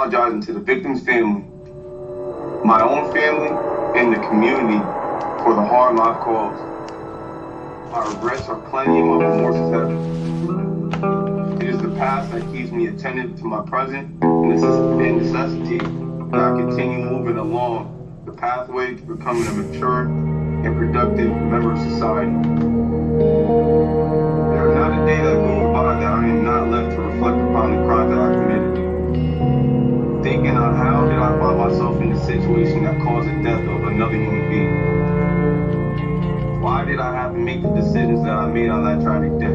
apologizing to the victim's family, my own family, and the community for the harm I've caused. My regrets are plenty and my remorse is heavy. It is the past that keeps me attentive to my present and necessity that I continue moving along the pathway to becoming a mature and productive member of society. There is not a day that goes by that I am not left to reflect upon the crimes that I committed. Thinking on how did I find myself in a situation that caused the death of another human being? Why did I have to make the decisions that I made on that tragic day?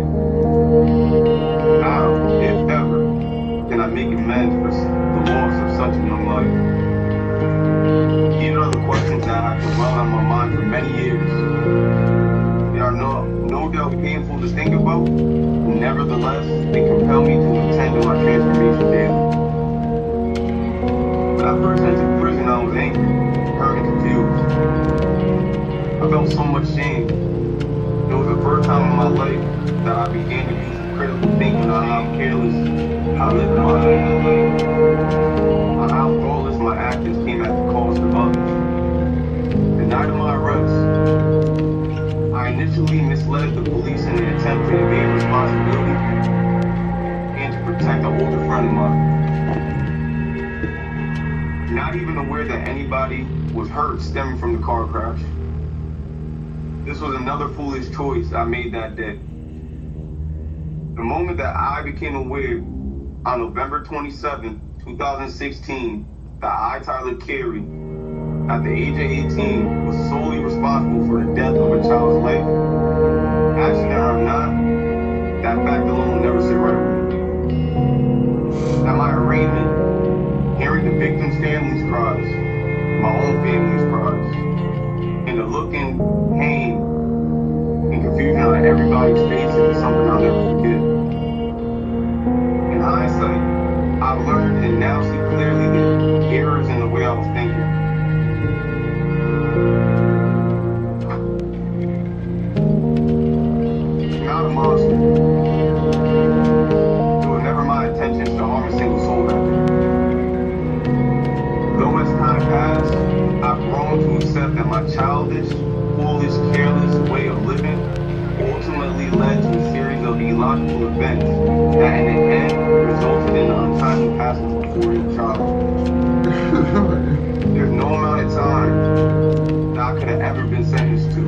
How, if ever, can I make amends for the loss of such a young life? These are the questions that have dwelled on my mind for many years. They are no doubt painful to think about, but nevertheless, they compel me to attend to my transformation daily. When I first entered prison, I was angry, hurt, and confused. I felt so much shame. It was the first time in my life that I began to do some critical thinking on how careless I lived my life, on how thoughtless my actions came at the cost of others. The night of my arrest, I initially misled the police in an attempt to evade responsibility and to protect an older friend of mine. Not even aware that anybody was hurt stemming from the car crash. This was another foolish choice I made that day. The moment that I became aware on November 27, 2016, that I, Tyler Carey, at the age of 18, was solely responsible for the death of a child's life, accident or not, that fact alone will never sit right with me. At my arraignment, hearing the victim's family's cries, my own family's cries, and the look in pain and confusion on everybody's faces is something I'll never forget. In hindsight, I've learned and now see clearly the errors in the way I was thinking. I'm not a monster. It was never my intentions to harm a single soul that day. Though as time passed, I've grown to accept that my childish, foolish, careless way of living ultimately led to a series of illogical events that in the end resulted in the untimely passing of a 4-year-old child. There's no amount of time that I could have ever been sentenced to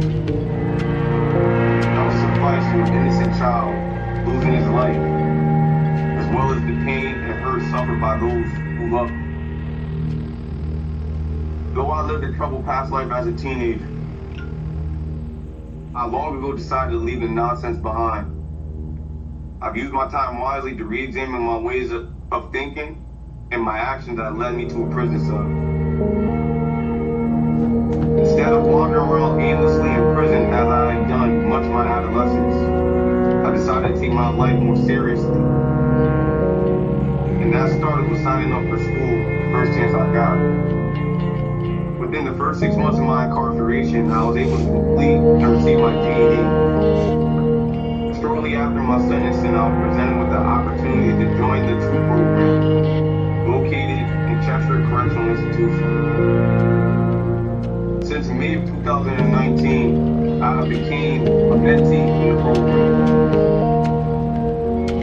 that would suffice for an innocent child losing his life, as well as the pain and hurt suffered by those who love him. Though I lived a troubled past life as a teenager, I long ago decided to leave the nonsense behind. I've used my time wisely to re-examine my ways of thinking and my actions that led me to a prison cell. Instead of wandering around aimlessly in prison as I had done much of my adolescence, I decided to take my life more seriously. And that started with signing up for school the first chance I got. Within the first 6 months of my incarceration, I was able to complete and receive my GED. Shortly after my sentencing, I was presented with the opportunity to join the TRUE program, located in Cheshire Correctional Institution. Since May of 2019, I became a mentee in the program.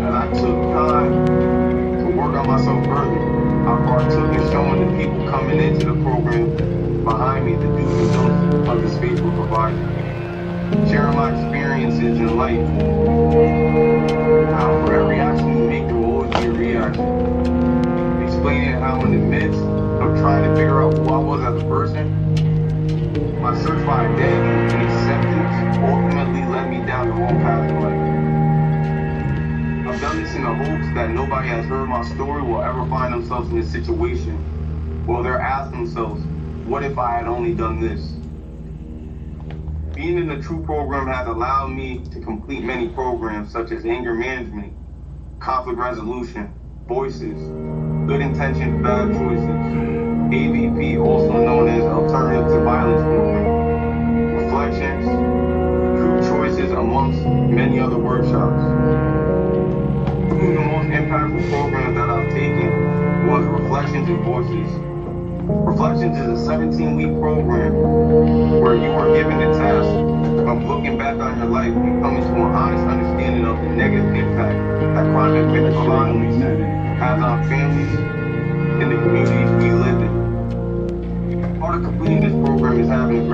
As I took time to work on myself further, I partook in showing the people coming into the program behind me the do's and don'ts of the space we're providing. Sharing my experiences in life. How for every action you make, there will always be a reaction. Explaining how in the midst of trying to figure out who I was as a person, my search for identity and acceptance ultimately led me down the wrong path in life. I've done this in the hopes that nobody has heard my story will ever find themselves in this situation. Well, they're asking themselves, what if I had only done this? Being in the TRUE program has allowed me to complete many programs such as anger management, conflict resolution, voices, good intentions, bad choices, AVP, also known as Alternative to Violence program, reflections, true choices, amongst many other workshops. Two of the most impactful programs that I've taken was Reflections and Voices. Reflections is a 17-week program where you are given the task of looking back on your life and coming to an honest understanding of the negative impact that climate violence has on families and the communities we live in. Part of completing this program is having a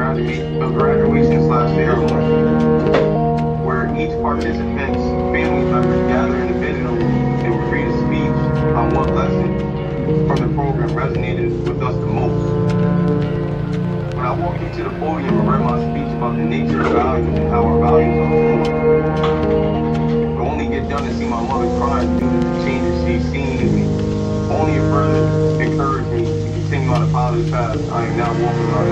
graduation/ceremony where each participant's family members gather in the visiting room and read a speech on what lesson from the program resonated with us the most. When I walked into the podium and read my speech about the nature of values and how our values are formed, to only get done and see my mother crying due to the changes she's seen in me only further encouraged me to continue on a positive path I am now walking on.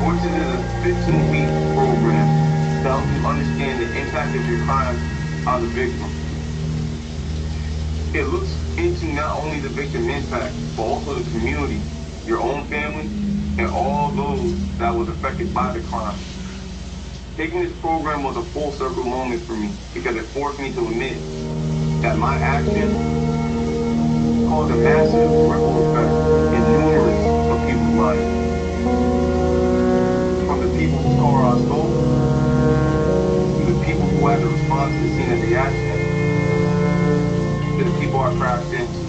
Voices is a 15-week program to help you understand the impact of your crimes on the victim. It looks into not only the victim impact, but also the community, your own family, and all those that was affected by the crime. Taking this program was a full circle moment for me because it forced me to admit that my actions caused a massive ripple effect in numerous of people's lives. From the people whose car I stole, to the people who had to respond to the scene of the accident, to the people I crashed into,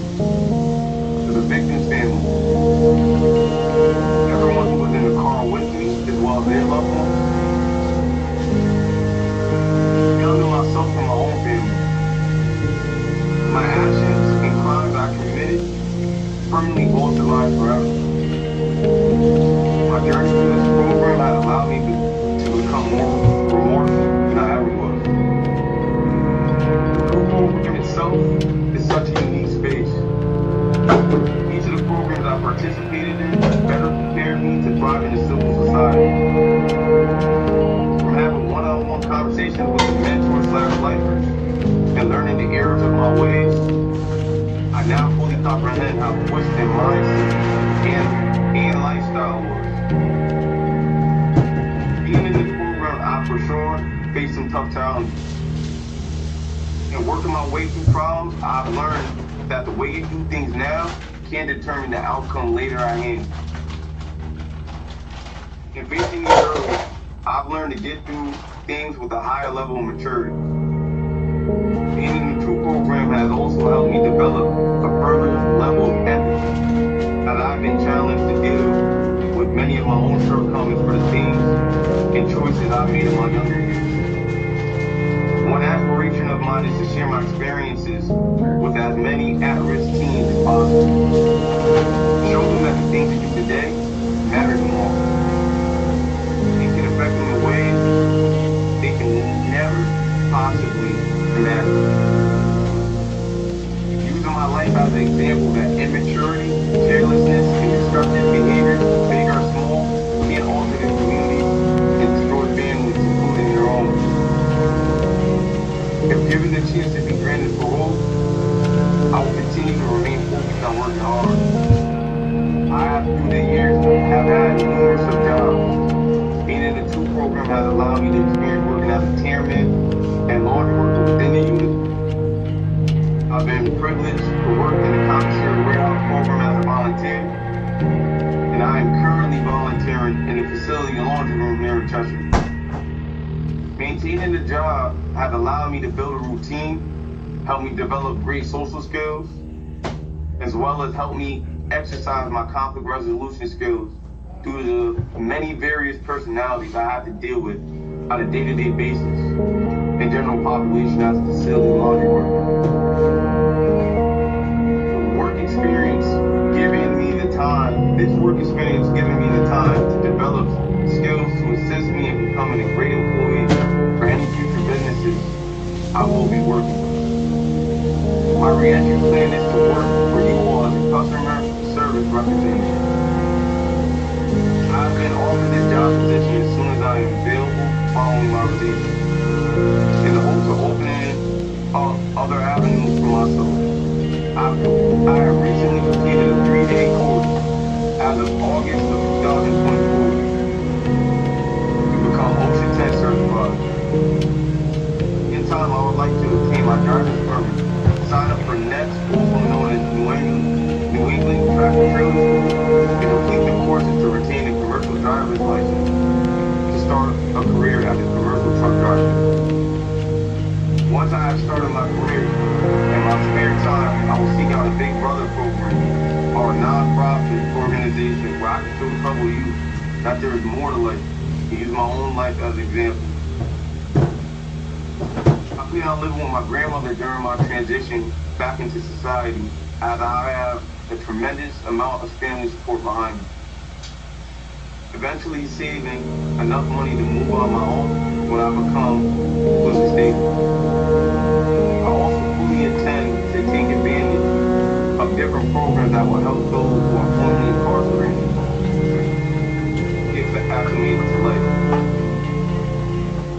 to the victim's family, everyone who was in the car with me, as well as their loved ones, down to myself and my own family. My actions and crimes I committed permanently altered lives forever. My journey through this program has allowed me to become more remorseful than I ever was. The program itself is such a unique space. Each of the programs I participated in better prepared me to thrive in a civil society. From having one-on-one conversations with the mentors/lifers and learning the errors of my ways, I now fully comprehend how twisted mindset and lifestyle was. Being in this program, I for sure faced some tough challenges. And working my way through problems, I've learned that the way you do things now can determine the outcome later I am. In facing these hurdles, I've learned to get through things with a higher level of maturity. Being in the True program has also helped me develop a further level of empathy, as I've been challenged to deal with many of my own shortcomings for the things and choices I made in my younger years. One aspiration of mine is to share my experiences with as many at-risk teens as possible. Show them that the things you do today matter tomorrow. It can affect them in ways they can never possibly imagine. Using my life as an example that immaturity, carelessness, and destructive behavior, big or small, can alter the community and destroy families, including your own. If given the chance to be granted parole, I will continue to remain focused on working hard. I have through the years have had numerous of jobs. Being in the True program has allowed me to experience working as a tearman and laundry worker within the unit. I've been privileged to work in the commissary warehouse program as a volunteer, and I am currently volunteering in the facility laundry room here in Cheshire. Maintaining the job has allowed me to build a routine, help me develop great social skills, as well as help me exercise my conflict resolution skills due to the many various personalities I have to deal with on a day-to-day basis in general population as a facility laundry worker. This work experience giving me the time to develop skills to assist me in becoming a great employee for any future businesses I will be working with. My re-entry plan is to work for you all as a customer service representative. I've been offered this job position as soon as I am available following my release, in the hopes of opening other avenues for myself. I have recently completed a 3-day course as of August of 2024 to become OSHA 10 certified. In time, I would like to obtain my driver's permit, sign up for NETS, also known as New a career as a commercial truck driver. Once I have started my career, in my spare time, I will seek out a Big Brother program or a non-profit organization where I can show troubled youth that there is more to life, and use my own life as an example. I plan on living with my grandmother during my transition back into society, as I have a tremendous amount of family support behind me. Eventually saving enough money to move on my own when I become fully stable. I also fully intend to take advantage of different programs that will help those who are formerly incarcerated get acclimated to life.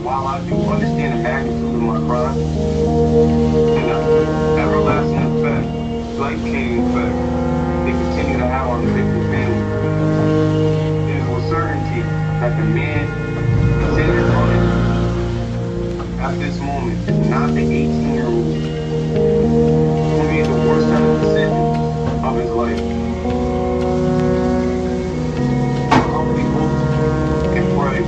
While I do understand the magnitude of my crime and the everlasting effect, life-changing effect they continue to have on the victim's family, it is with certainty that the man considered running at this moment is not the 18-year-old who made the worst set of decisions of his life. I humbly hope and pray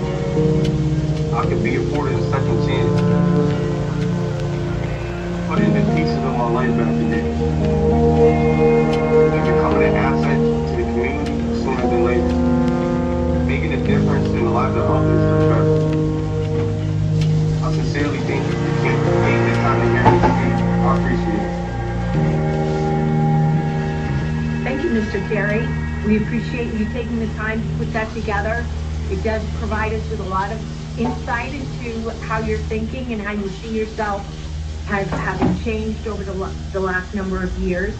I could be afforded a second chance, putting the pieces of my life back together, and becoming an asset to the community sooner than later, making a difference in the lives of others for better. I sincerely thank you for taking the time to hear me speak. I appreciate it. Thank you, Mr. Carey. We appreciate you taking the time to put that together. It does provide us with a lot of insight into how you're thinking and how you see yourself having changed over the last number of years.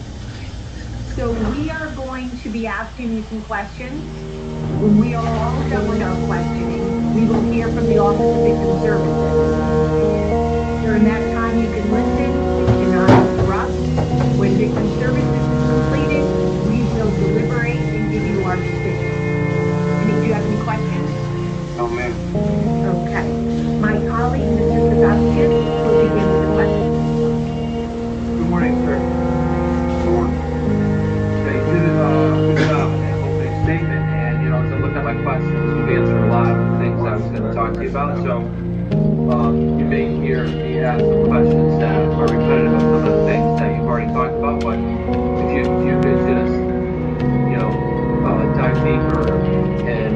So we are going to be asking you some questions. When we are all done with our questioning, we will hear from the Office of Victim Services. During that time, you can listen, you cannot interrupt. When Victim Services is completed, we will deliberate and give you our decision. Do you have any questions? No, ma'am. Okay. My colleague, Mr. Sebastian, will begin with the questions. Good morning, sir. Good morning. Okay, you did a good job in that opening statement, and as I looked at my questions, you've answered a lot of the things I was going to talk to you about. So you may hear me ask some questions that are repetitive of some of the things that you've already talked about, but if you could just dive deeper and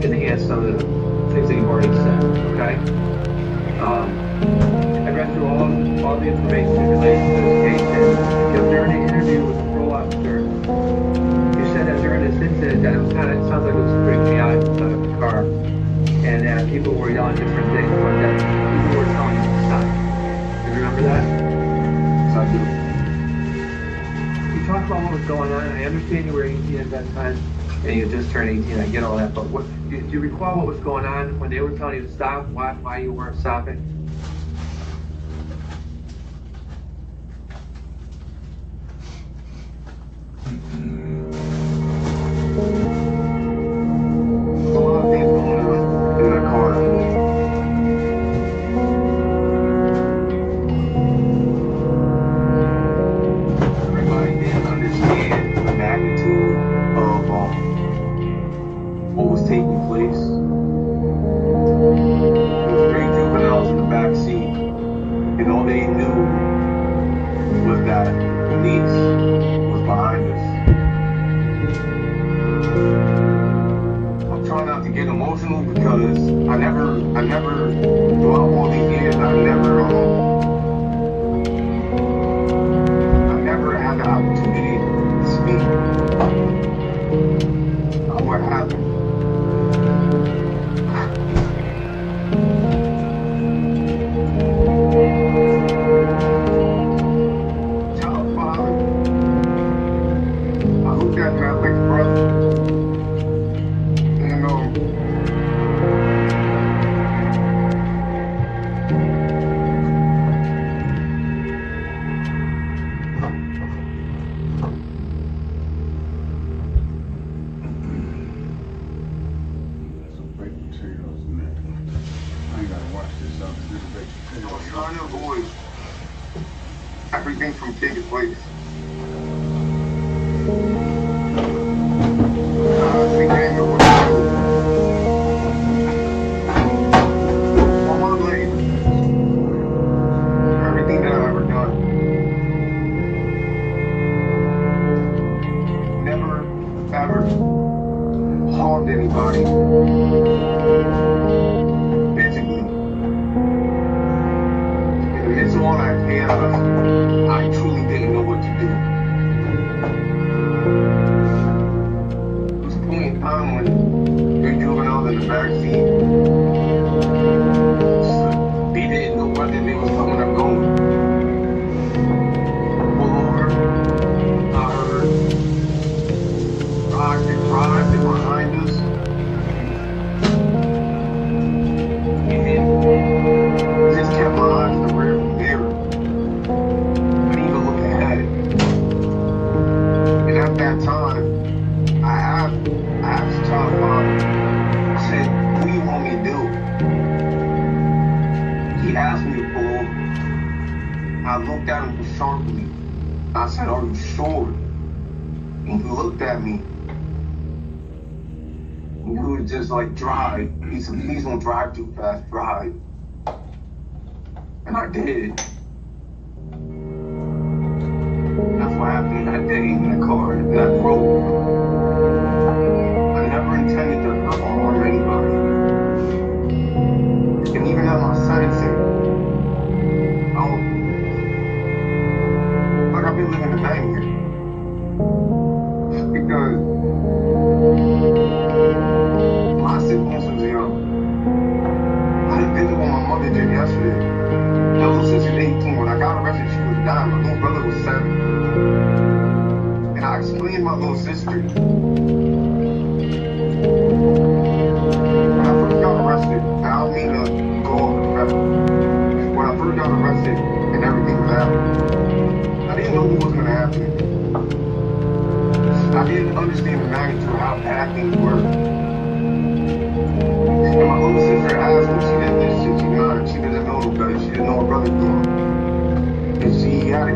enhance some of the things that you've already said. Okay. I read through all the information related to this case, and during the interview with the parole officer, you said that during this incident that it sounds like it was pretty chaotic inside of the car, and that people were yelling different things, but that people were telling you to stop. Do you remember that? Yes, I do. You talked about what was going on, and I understand you were 18 at that time, and you just turned 18, I get all that, but do you recall what was going on when they were telling you to stop, why you weren't stopping? A lot of things going on in that car. Everybody didn't understand the magnitude of what was taking place. There was 3 juveniles in the back seat, and all they knew was that police was behind us. I'm trying not to get emotional because I never, throughout all these years, I never had the opportunity to speak on what happened. Child father, I looked at him as like a brother. And I was trying to avoid everything from taking place. I think I know what to do. anybody physically. In the midst of all that chaos, I truly didn't know what to do. There was a point in time when three juveniles in the backseat, they didn't know whether they was coming or going. Pull over, I heard drive, they're behind us. And just kept my eyes in the rearview mirror. I didn't even look ahead. And at that time, I asked the child father, I said, what do you want me to do? He asked me to pull over. I looked at him sharply. I said, are you sure? And he looked at me. And he was just like, drive. He said, please don't drive too fast, drive. And I did. That's what happened that day in that car, in that road. I never intended to hurt or harm anybody. And even at my sentencing, like I've been living a nightmare. Because my siblings was young. I had a visit with my mother did yesterday. My little sister's 18. When I got arrested, she was 9. My little brother was 7. And I explained to my little sister, when I first got arrested, and I don't mean to go off the record. When I first got arrested and everything was happening, I didn't know what was going to happen. I didn't understand the magnitude of how bad things were. And my little sister asked me, she did this shit, she didn't know no better, she didn't know her brother doing. And she had a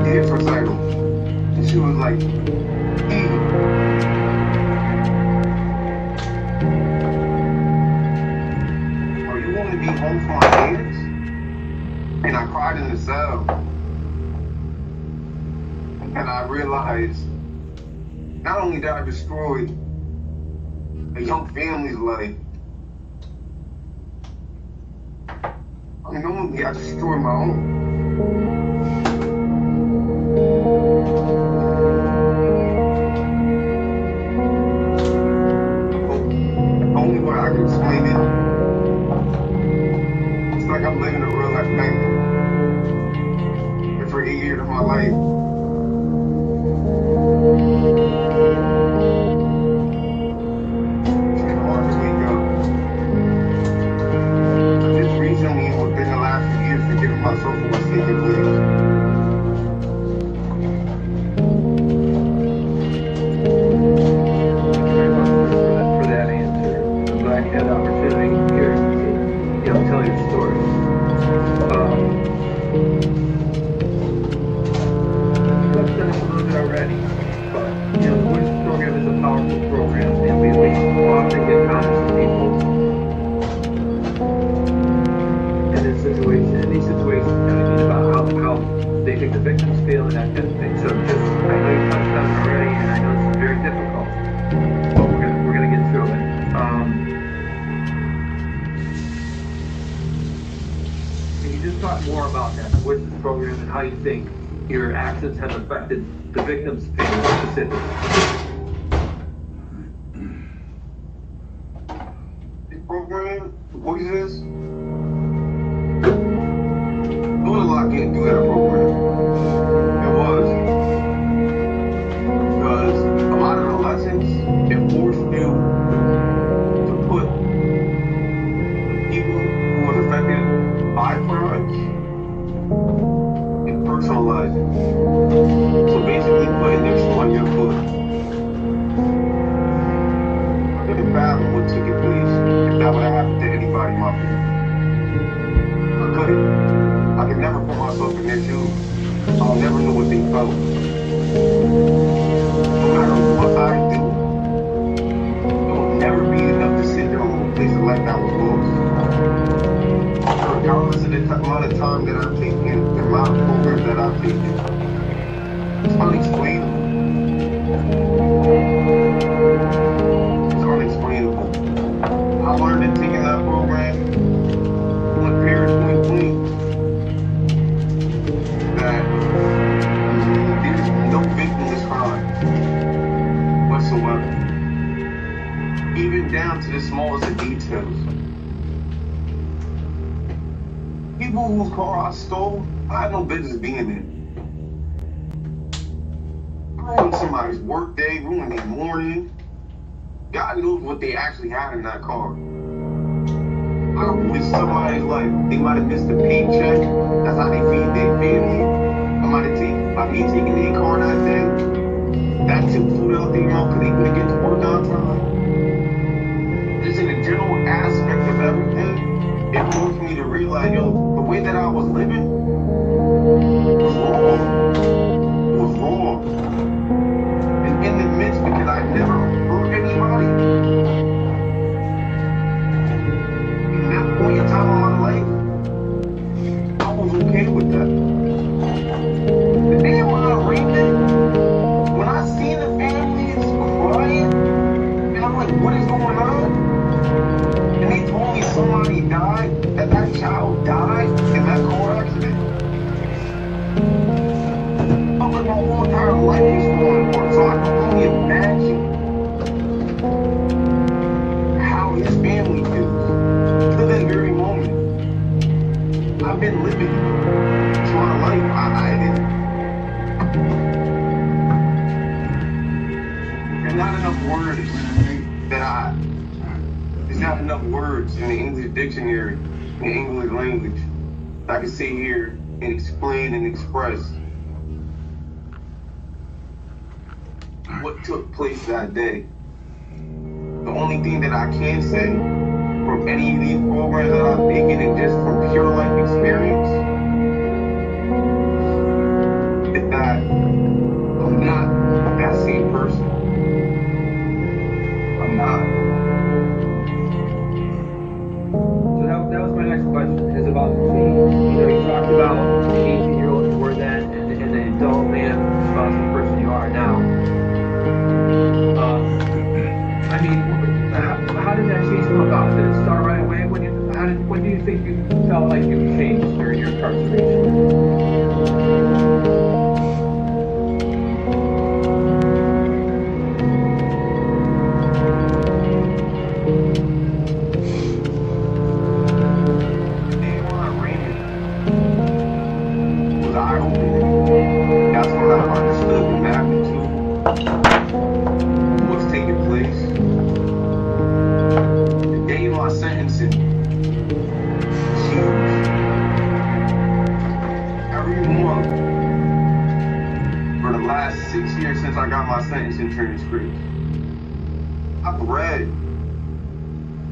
dance recital. And she was like, hey, are you going to be home for my dance? And I cried in the cell. And I realized, not only did I destroy a young family's life, unknowingly I destroyed my own. The only way I can explain it, it's like I'm living a real life nightmare. And for 8 years of my life, myself for what's taking place. For that answer. I'm glad you had the opportunity here to tell your story. You touched on it a little bit already, but the Voices program is a powerful program, and we often get comments from people in these situations, about how they think the victims feel and that kind of thing. So I know you touched on it already, and I know it's very difficult, but we're gonna get through it. Can you just talk more about that, the Voices program, and how you think your actions have affected the victims' family specifically? The program, Voices, there was a lot getting through that program. It was. Because a lot of the lessons, it forced you to put people who were affected by crimes and personalize it. So basically putting their shoe on your foot. I couldn't fathom what took place if that would have happened to anybody in my family. I couldn't. I could never put myself in their shoes. I'll never know what they felt. No matter what I do, it will never be enough to sit there on a place of life that was lost. Regardless of the amount of time that I've taken, the amount of programs that I've taken, it's unexplainable. It's unexplainable. down to the smallest of details. People whose car I stole, I had no business being in. I ruined somebody's work day, ruined their morning. God knows what they actually had in that car. I ruined somebody's life. They might have missed a paycheck. That's how they feed their family. I be taking their car that day. That took food out their mouth because they couldn't get to work on time. Just in the general aspect of everything, it forced me to realize, yo, the way that I was living was wrong. It was wrong. And in the midst, because I never hurt anybody, in that point in time of my life, I was okay with that. The day when I raped it, when I seen the families crying, and I'm like, what is going on? And they told me somebody died, that child died in that car accident. I was like, my whole entire life was falling apart, so I can only imagine how his family feels to this very moment. I've been living my life. There's not enough words there's not enough words in the English dictionary, in the English language, that I can sit here and explain and express what took place that day. The only thing that I can say from any of these programs that I've taken and just from pure life experience is that I'm not that same person. I'm not. So that was my next question, is about the change. You talked about the 18-year-old you were then and the adult man, responsible person you are now. I mean, how did that change come about? Did it start right away? When do you think you felt like you changed during your incarceration? That's when I understood the magnitude of what's taking place. The day of my sentencing, huge. Every month for the last 6 years since I got my sentencing transcript, I've read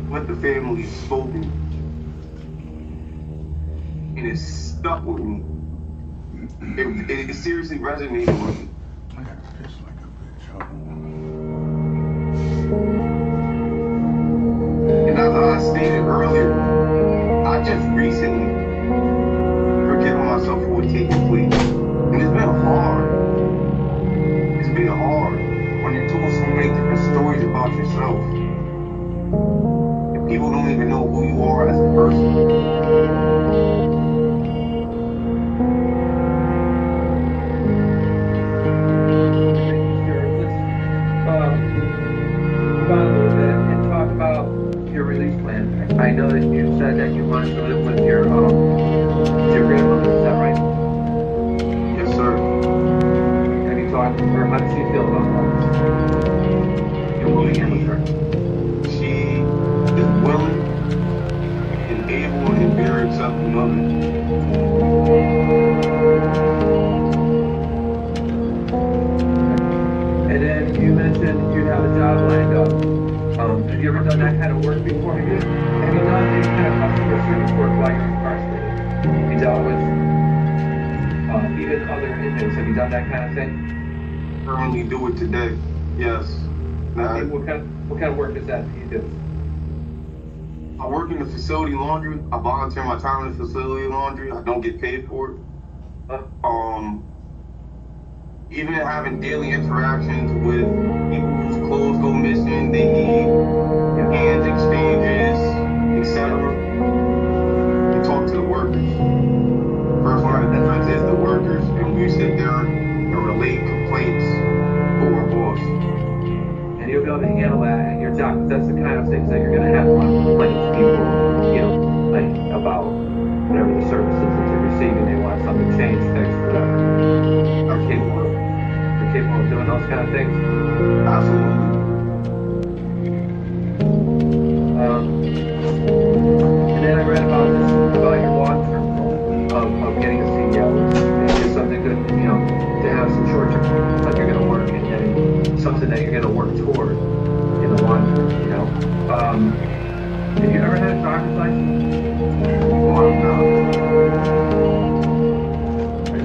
what the family has spoken, and it stuck with me. It seriously resonated with me. I got pissed like a bitch. And as I stated earlier, I just recently forgiven myself for what taking place. And it's been hard. It's been hard when you're told so many different stories about yourself. And people don't even know who you are as a person. I know that you said that you wanted to live with your grandmother, is that right? Yes, sir. Have you talked to her? How does she feel about all this? You're moving in with her. She is willing and able and very accepting of it. And then you mentioned you have a job lined up. Have you ever done that kind of work before? Have you done any kind of customer service work while you're incarcerated? You dealt with even other inmates. Have you done that kind of thing? Currently do it today. Yes. What kind of work is that you do? I work in the facility laundry. I volunteer my time in the facility laundry. I don't get paid for it. Even having daily interactions with people whose clothes go missing, they need hands exchanges, etc. We talk to the workers. First line of defense is the workers, and we sit there and relate complaints to our boss. And you be able to handle that at your job. 'Cause that's the kind of things that you're going to have to complain to people, like about whatever the services that they're receiving. They want something changed, fixed, whatever. You're capable of doing those kind of things. Absolutely. And then I read about your long-term goal of getting a CEO. It's just something good, to have some short-term, like you're going to work, and then something that you're going to work toward in the long term. Have you ever had a driver's license? Well, no.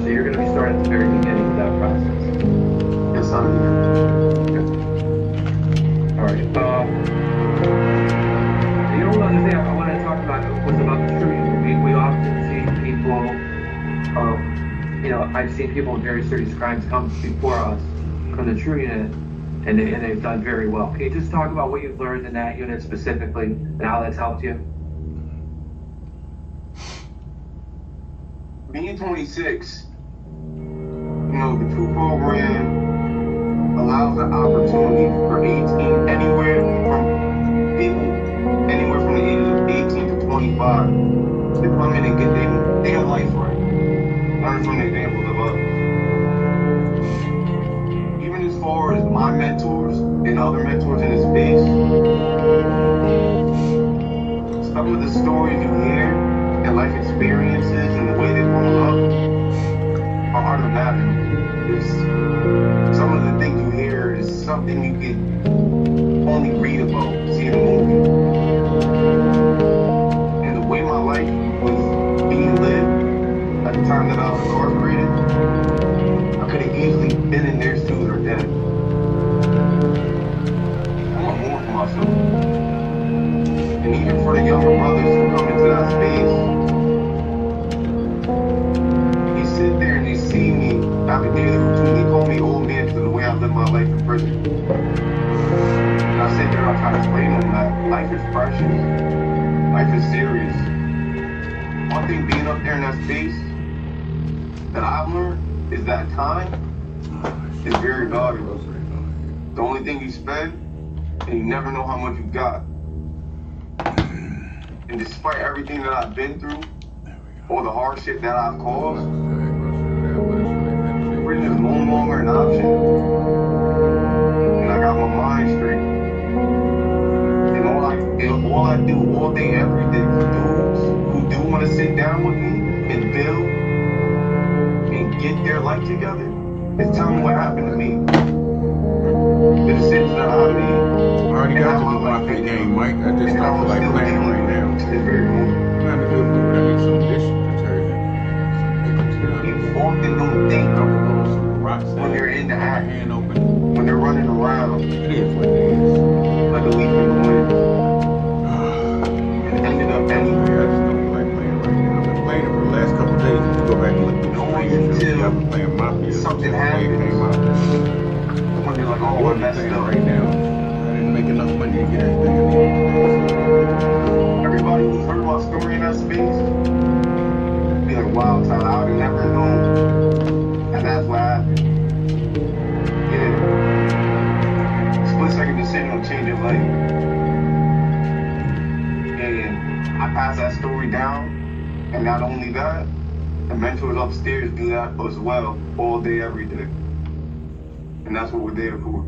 So you're going to be starting at the very beginning of that process. Yes, I'm here. All right. Another thing I wanted to talk about was about the true unit. We often see people, I've seen people with very serious crimes come before us from the true unit, and they've done very well. Can you just talk about what you've learned in that unit specifically and how that's helped you? Being 26, the true program allows the opportunity for 18, anywhere from the ages of 18 to 25 to come in and get their life right. Learn from the examples of others. Even as far as my mentors and other mentors in this space, some of the stories you hear and life experiences and the way they grow up are unimaginable. Some of the things you hear is something you can only read about, see in a movie. And the way my life was being lived at the time that I was incarcerated, I could have easily been in their shoes or dead. I want more for myself. And even for the younger brothers who come into that space, they sit there and they see me after daily routine. They call me old man because of the way I live my life in prison. And I sit there and I try to explain to them that life is precious. Life is serious. One thing being up there in that space that I've learned is that time is very valuable. The only thing you spend, and you never know how much you got. And despite everything that I've been through, all the hardship that I've caused, prison is no longer an option. And I got my mind straight. And all I do all day, every day for dudes who do want to sit down with me and build and get their life together is tell me what happened to me. The decisions that I made. I already got to do my big game, Mike. I just don't feel like playing right now. To this very moment. I'm trying to do it, but I need some dish detergent. People often don't think Rocks when they're in the act, hand open. when they're running around It is what it is. like a leaf in the wind. And ended up I anywhere. just don't feel like playing right now. I've been playing it for the last couple of days. You go back and look at the Knowing screen. until I've been playing Mafia. something since the day it happens. came out. When you're like, oh, I What I'm messed saying up. right now, I didn't make enough money to get everything I needed. Everybody who's heard my story in that space be like, wow, Tyler, I would have never known. And that's what happened. Yeah. Split second decision will change your life. And I pass that story down. And not only that, the mentors upstairs do that as well, all day, every day. And that's what we're there for.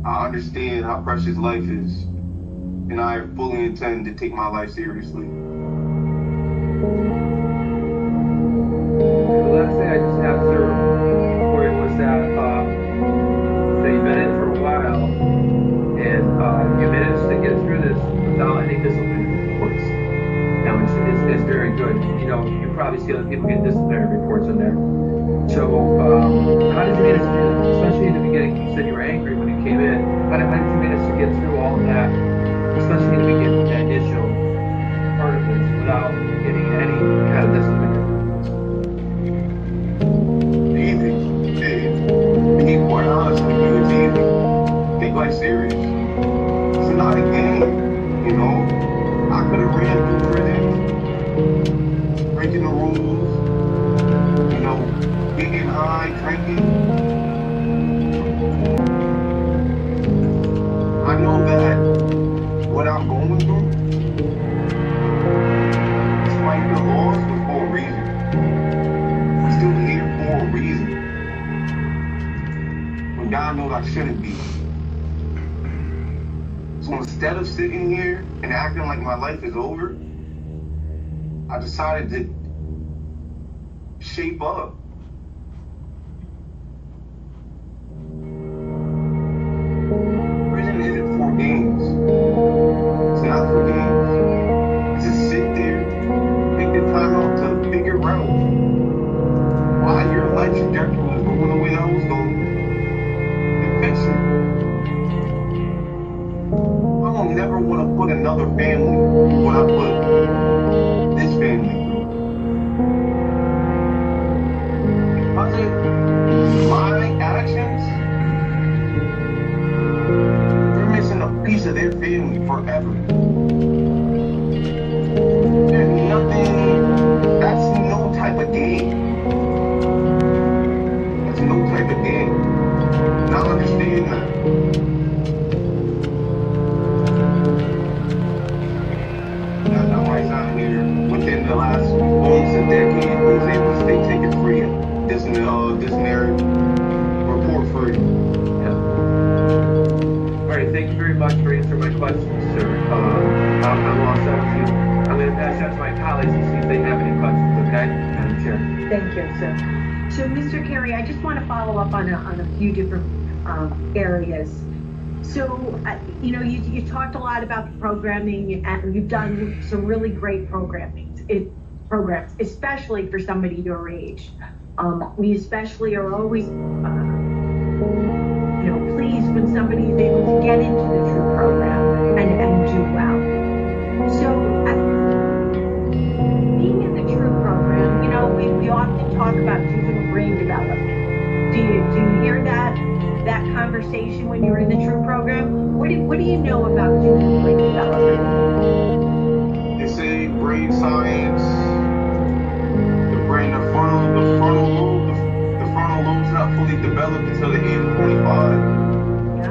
I understand how precious life is, and I fully intend to take my life seriously. The last thing I just have to for you was that you've been in for a while, and you managed to get through this without any disciplinary reports. Now, it's very good. You probably see other people get disciplinary reports in there. So, how did you manage to, especially in the beginning, you said you were angry when you came in, how did you manage to get through all of that, especially in the beginning, that initial part of this, without getting any kind of disciplinary reports? Easy. To be quite honest with you, it's easy. Take life serious. It's not a game, I could have ran through prison, breaking the rules, getting high, drinking. God knows I shouldn't be. So instead of sitting here and acting like my life is over, I decided to shape up. Prison isn't for games. It's not for games. It's to sit there, take the time out to figure out why your life trajectory was going the way that was going, and fix it. I will never want to put another family through what I put this family through. Because of my actions, we're missing a piece of their family forever. There's nothing, that's no type of game. That's no type of game. And I understand that. Now, right down here, within the last almost a decade, we was able to stay ticket free. This narrative report free. Yeah. All right, thank you very much for answering my questions, sir. I'm all set with you. I'm going to pass that to my colleagues and see if they have any questions, okay? Madam Chair. Thank you, sir. So, Mr. Carey, I just want to follow up on a few different areas. So, you talked a lot about the programming, and you've done some really great programs, especially for somebody your age. We especially are always, pleased when somebody is able to get into the TRUE program and do well. So, being in the TRUE program, we often talk about juvenile brain development. Do you hear that conversation when you're in the TRUE program? What do you know about juvenile brain development? They say brain science, the frontal lobe's not fully developed until the age of 25. Yeah.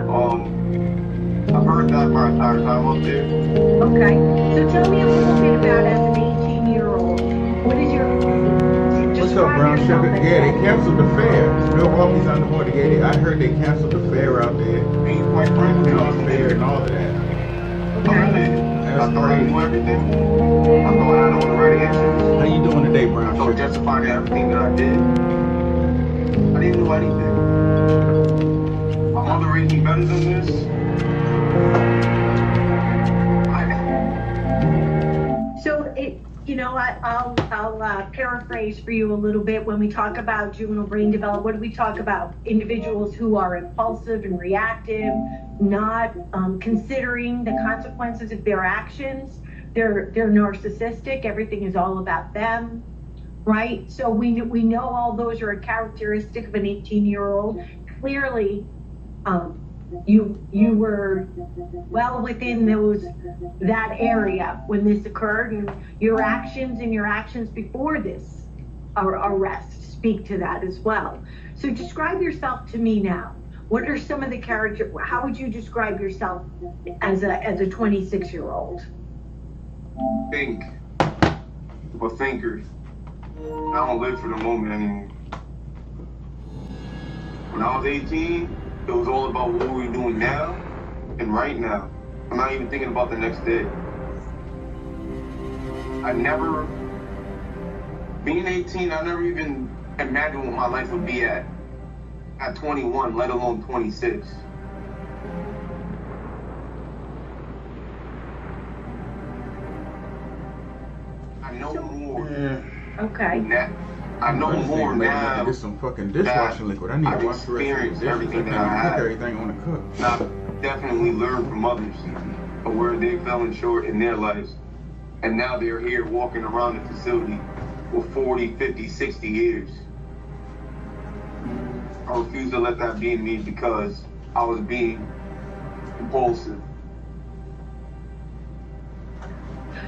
I've heard that my entire time up there. Okay, so tell me a little bit about as an 18-year-old, what is your... What's up, Brown Sugar? Yeah, they canceled the fair. Milwaukee's on the water. Yeah, I heard they canceled the fair out there. Being quite frank, Fair and all of that. I thought I knew everything. I thought I had all the right answers. How you doing today, Brown So Sugar? justifying everything that I did. I didn't know anything. My mother raised me better than this. So I'll paraphrase for you a little bit. When we talk about juvenile brain development, what do we talk about? Individuals who are impulsive and reactive, not considering the consequences of their actions. They're narcissistic. Everything is all about them, right? So we know all those are a characteristic of an 18-year-old. Clearly, you were well within that area when this occurred, and your actions before this arrest speak to that as well. So describe yourself to me now. What are some of the character? How would you describe yourself as a 26-year-old? Think. I'm a thinker. I don't live for the moment anymore. When I was 18, it was all about what we're doing now and right now. I'm not even thinking about the next day. Being 18, I never even imagined what my life would be at 21, let alone 26. I know more. Yeah. Okay. I know more now. Get some fucking dishwashing liquid. I need to wash the rest of the dishes. Everything that I I cook have. everything on the cook. And I've definitely learned from others of where they fell in short in their lives. And now they're here walking around the facility with 40, 50, 60 years. I refuse to let that be in me because I was being impulsive.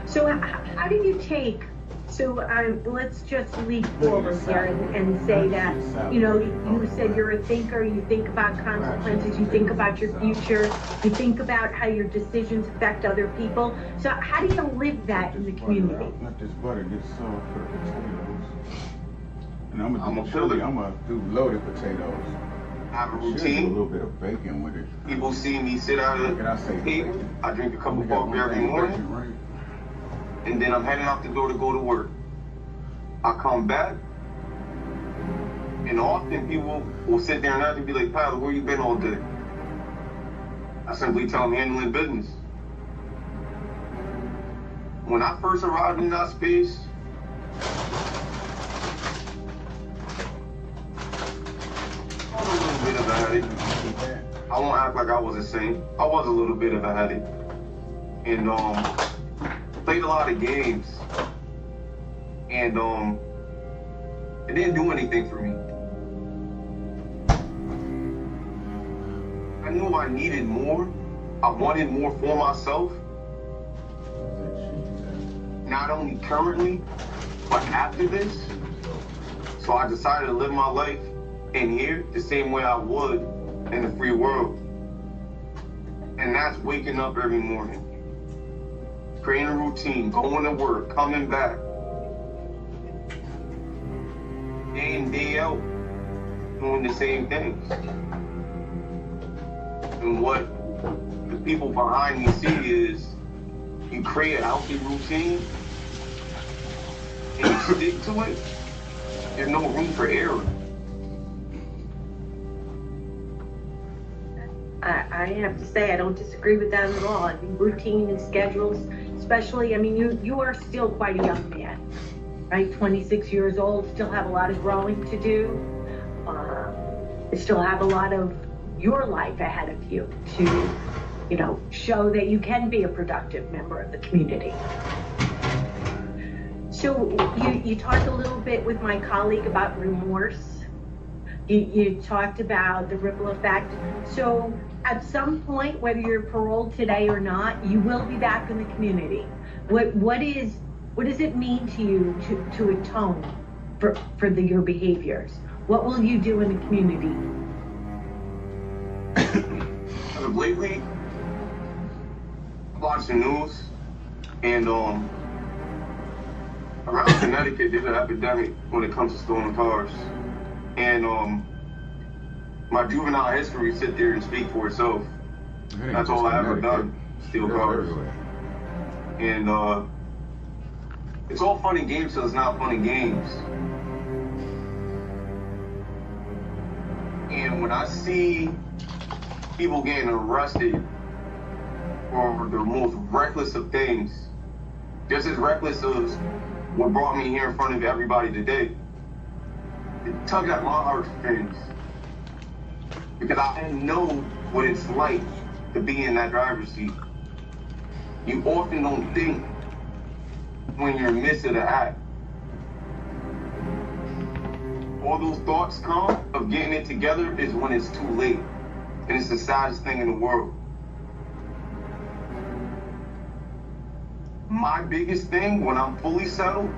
So how do you take, let's just leap forward here and say that, you said you're a thinker, you think about consequences, you think about your future, you think about how your decisions affect other people. So how do you live that in the community? Let this butter get soft for the potatoes. And I'm gonna do loaded potatoes. have a Should do a routine. little bit of bacon with it. People see me sit at What can I say? a table. I drink a cup We of got coffee one every thing, morning, bacon, right? and then I'm heading out the door to go to work. I come back, and often people will sit there and ask me, be like, Tyler, where you been all day? I simply tell them handling business. When I first arrived in that space, I was a little bit of a headache. I won't act like I was insane. I was a little bit of a headache. And played a lot of games. And it didn't do anything for me. I knew I needed more. I wanted more for myself. Not only currently, but after this. So I decided to live my life in here the same way I would in the free world. And that's waking up every morning, creating a routine, going to work, coming back, day in, day out, doing the same things. And what the people behind me see is you create a healthy routine and you stick to it, there's no room for error. I have to say, I don't disagree with that at all. I mean, routine and schedules, especially, I mean, you are still quite a young man, right? 26 years old, still have a lot of growing to do. You still have a lot of your life ahead of you to, you know, show that you can be a productive member of the community. So you talked a little bit with my colleague about remorse. You talked about the ripple effect. So at some point, whether you're paroled today or not, you will be back in the community. What does it mean to you to atone for your behaviors? What will you do in the community? As of lately, I watch the news, and around Connecticut, there's an epidemic when it comes to stolen cars. And my juvenile history sit there and speak for itself. That's all I ever done, steal cars. And it's all fun and games till it's not fun and games. And when I see people getting arrested for the most reckless of things, just as reckless as what brought me here in front of everybody today, it tugged at my heartstrings. Because I know what it's like to be in that driver's seat. You often don't think when you're in the midst of the act. All those thoughts come of getting it together is when it's too late. And it's the saddest thing in the world. My biggest thing when I'm fully settled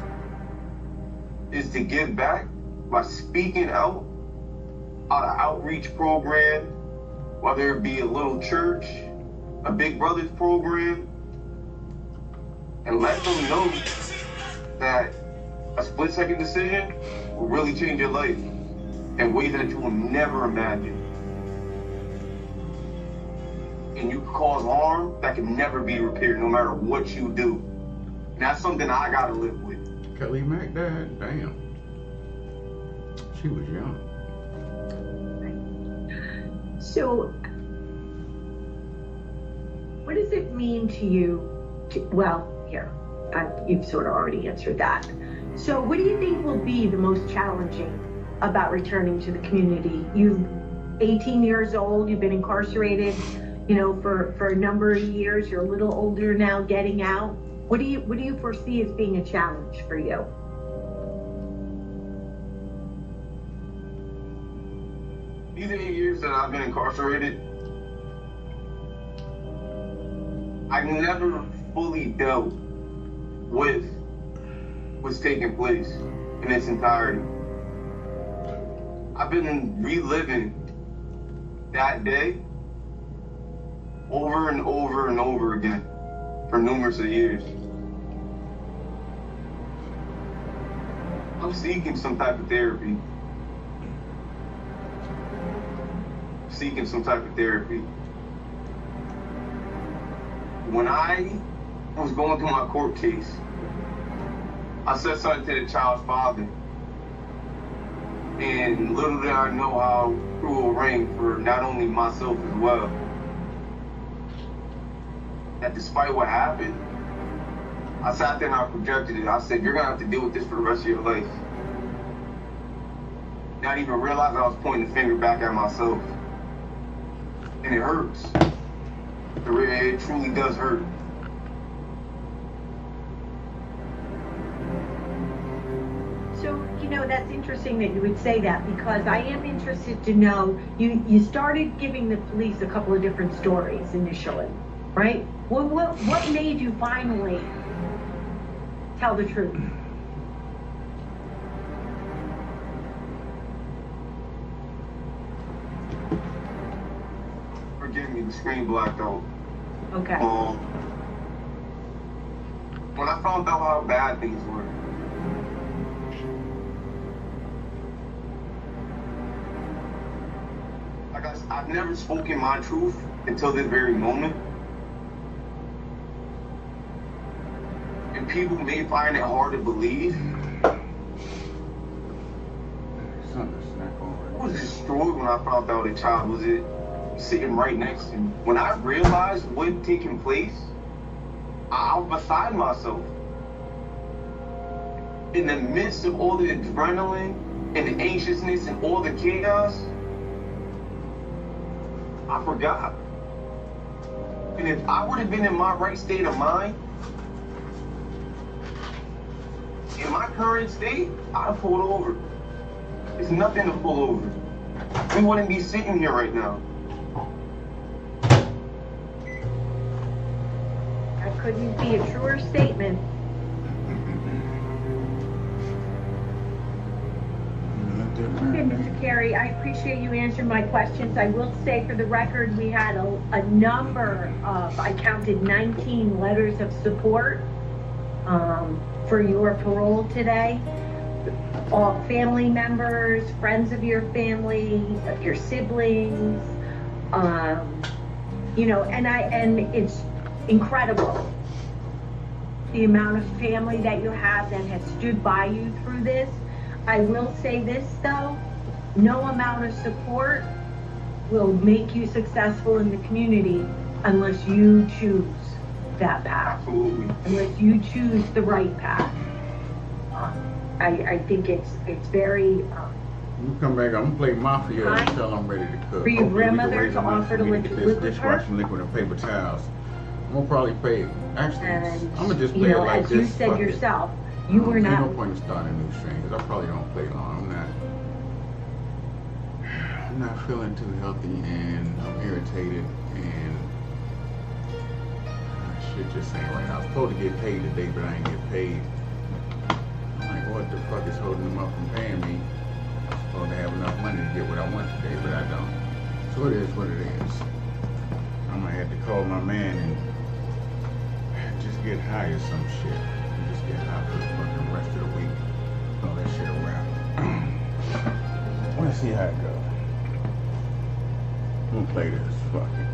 is to give back by speaking out on an outreach program, whether it be a little church, a Big Brothers program, and let them know that a split-second decision will really change your life in ways that you will never imagine. And you can cause harm that can never be repaired no matter what you do. And that's something I gotta live with. Kelly Mac died? Damn. She was young. So, what does it mean to you? You've sort of already answered that. So, what do you think will be the most challenging about returning to the community? You're 18 years old, you've been incarcerated, you know, for a number of years. You're a little older now, getting out. What do you foresee as being a challenge for you? These 8 years that I've been incarcerated, I've never fully dealt with what's taking place in its entirety. I've been reliving that day over and over and over again for numerous of years. I'm seeking some type of therapy. seeking some type of therapy. When I was going through my court case, I said something to the child's father. And little did I know how cruel it rang for not only myself as well. That despite what happened, I sat there and I projected it. I said, you're gonna have to deal with this for the rest of your life. Not even realize I was pointing the finger back at myself. And it hurts. It truly does hurt. So, that's interesting that you would say that, because I am interested to know, you started giving the police a couple of different stories initially, right? What made you finally tell the truth? Forgive me, the screen blacked out. Okay. When I found out how bad things were, I've never spoken my truth until this very moment. And people may find it hard to believe. I was destroyed when I found out a child was sitting right next to me. When I realized what had taken place, I was beside myself. In the midst of all the adrenaline and the anxiousness and all the chaos, I forgot. And if I would have been in my right state of mind, in my current state, I'd have pulled over. There's nothing to pull over. We wouldn't be sitting here right now. That couldn't be a truer statement. Okay, Mr. Carey, I appreciate you answering my questions. I will say for the record, we had a number of, I counted 19 letters of support for your parole today. All family members, friends of your family, your siblings, and it's incredible the amount of family that you have that has stood by you through this. I will say this though, no amount of support will make you successful in the community unless you choose that path. Absolutely. Unless you choose the right path. I think it's very You come back, I'm gonna play Mafia Hi. until I'm ready to cook. For your Hopefully we can grandmother raise to enough offer for to me get live this with her? dishwashing liquid and paper towels. I'm gonna probably pay, actually, and I'm gonna just play it like as this. you said fuck it. yourself, you were There's not. no point in starting a new string, because I probably don't play long. I'm not feeling too healthy, and I'm irritated, and shit just ain't right. I was supposed to get paid today, but I ain't get paid. I'm like, what the fuck is holding them up from paying me? I'm supposed to have enough money to get what I want today, but I don't. So it is what it is. I'm gonna have to call my man and just get high or some shit. And just get high for the fucking rest of the week. Oh, that shit a wrap. Let's see how it goes. I'm gonna play this. Fuck it.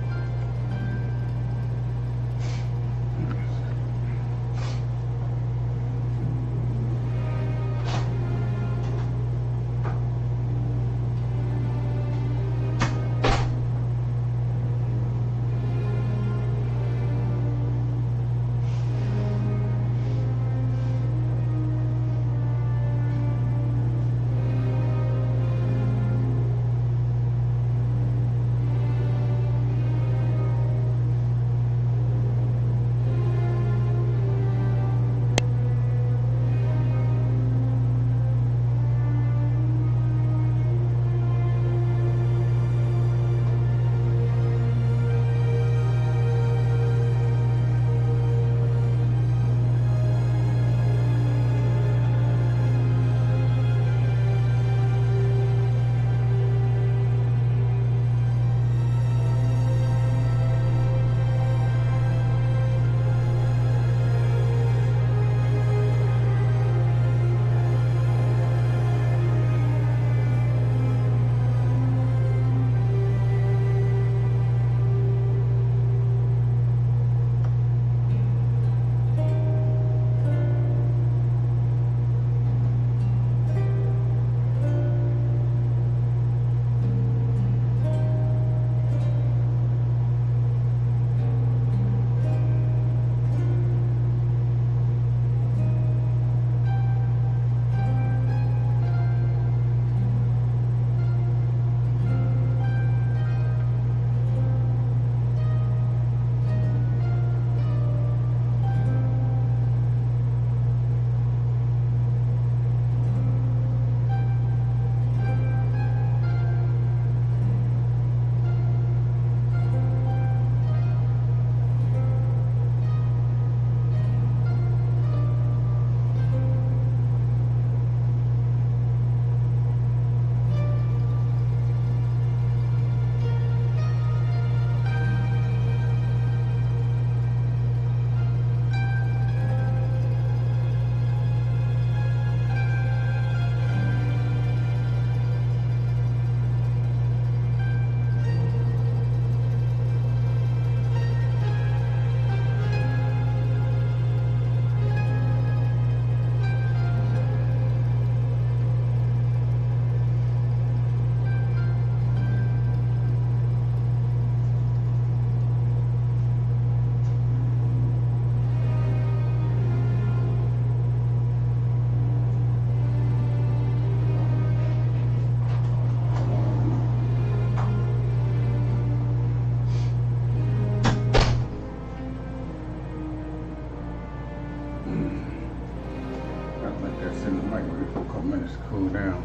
Just cool down.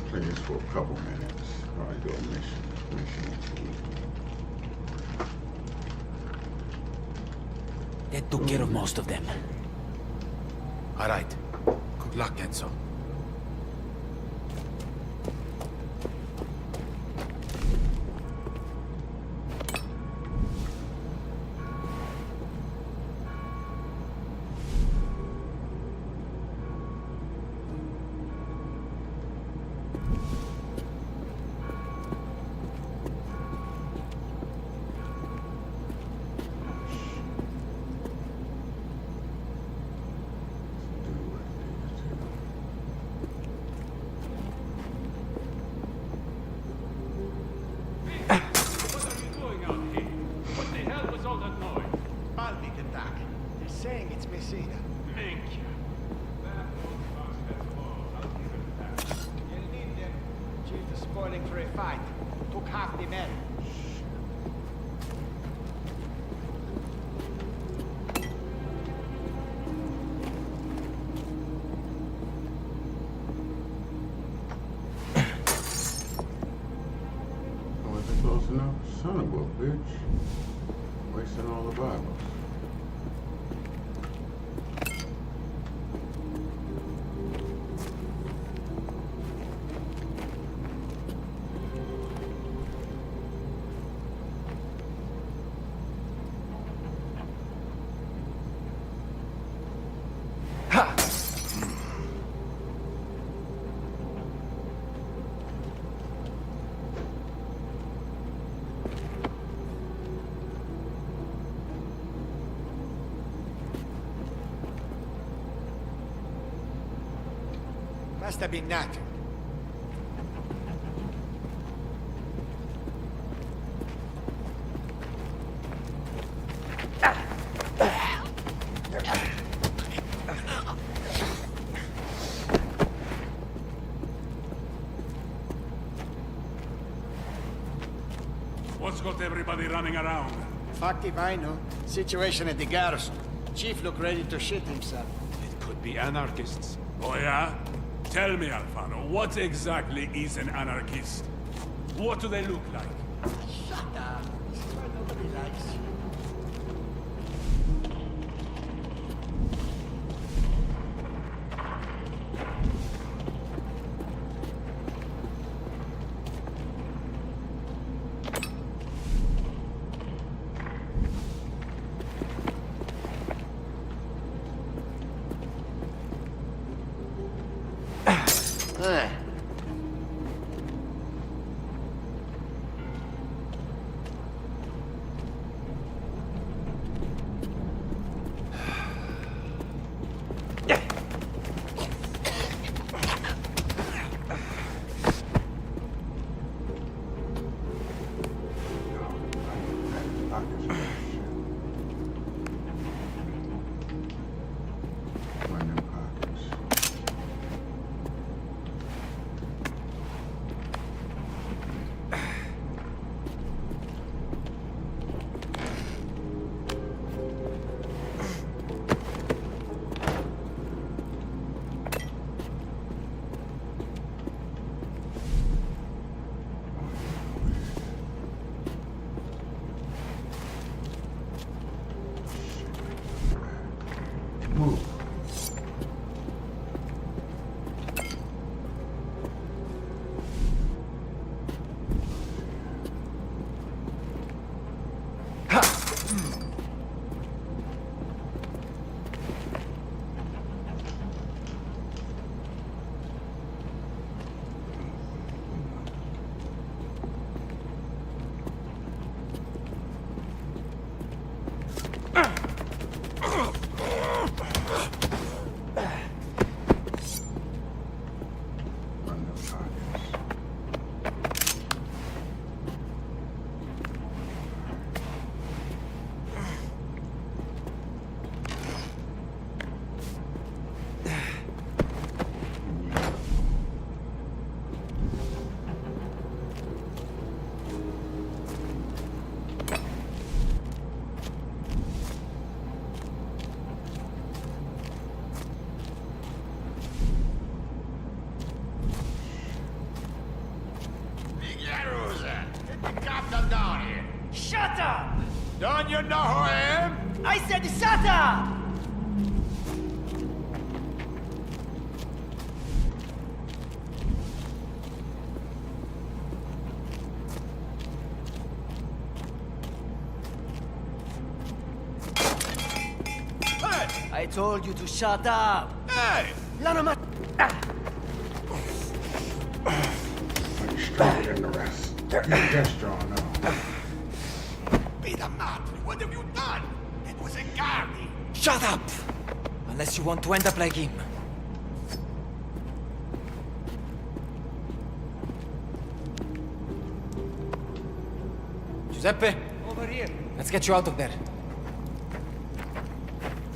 Play this for a couple minutes. Probably go mission. That took care of most of them. All right. Good luck, Enzo. Saying it's Messina. Minchia. You'll need them. Chief is spoiling for a fight. Took half the men. Wasn't close enough? Son of a bitch. Wasting all the Bibles. Must have been nothing. What's got everybody running around? Fuck if I know. Situation at the garrison. Chief looked ready to shit himself. It could be anarchists. Oh yeah? Tell me, Alfano, what exactly is an anarchist? What do they look like? Shut up. This is why nobody likes you. Shut up! Don't you know who I am? I said shut up! Hey! I told you to shut up! Hey! Lano ma... You're stronger than the rest. You're just strong now. Be the madre, what have you done? It was a guardy. Shut up! Unless you want to end up like him. Giuseppe, Over here. let's get you out of there.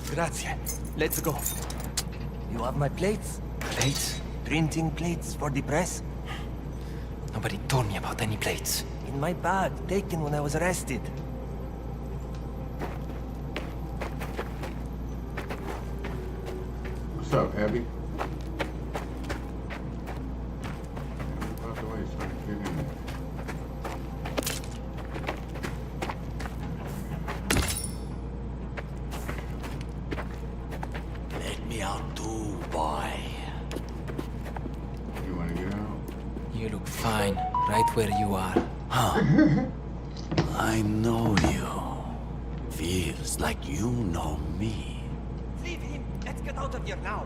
Grazie. Let's go. You have my plates? Plates? Printing plates for the press? Nobody told me about any plates. In my bag, taken when I was arrested. What's up, Abby? About the way it's trying to get in there. Let me out too, boy. You want to get out? You look fine, right where you are. I know you. Feels like you know me. Leave him. Let's get out of here now.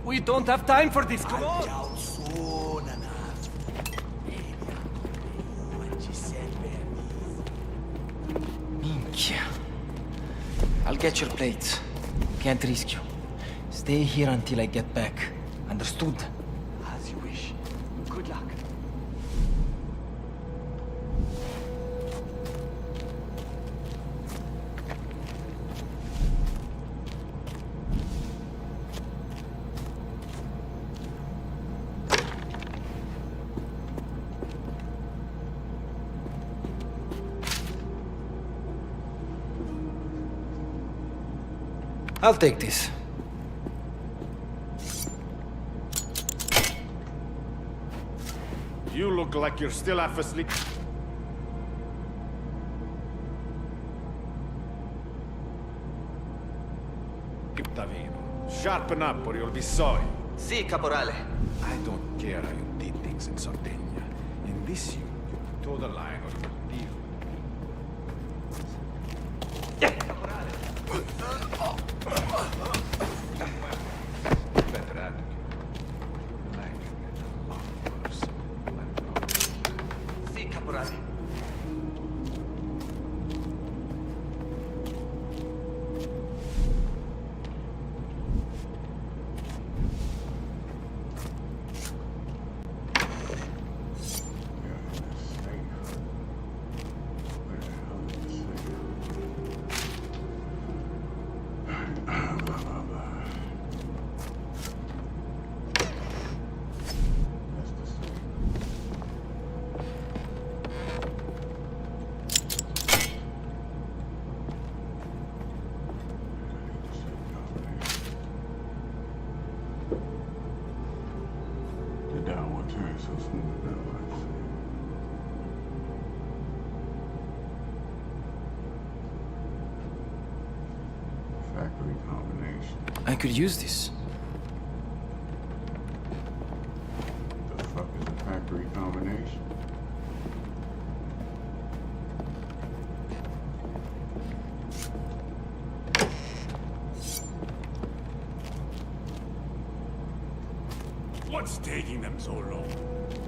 We don't have time for this. Come on. Out soon enough. What she said, Minchia. I'll get your plates. Can't risk you. Stay here until I get back. Understood? As you wish. Good luck. I'll take this. You look like you're still half asleep. Davino, sharpen up or you'll be sorry. Si, caporale. I don't care how you did things in Sardinia. In this you toe the line or you'll deal. Better attitude. Life is a lot worse. Si, caporale. The downward turn so smooth now, I see. Factory combination. I could use this. The fuck is a factory combination? What's taking them so long?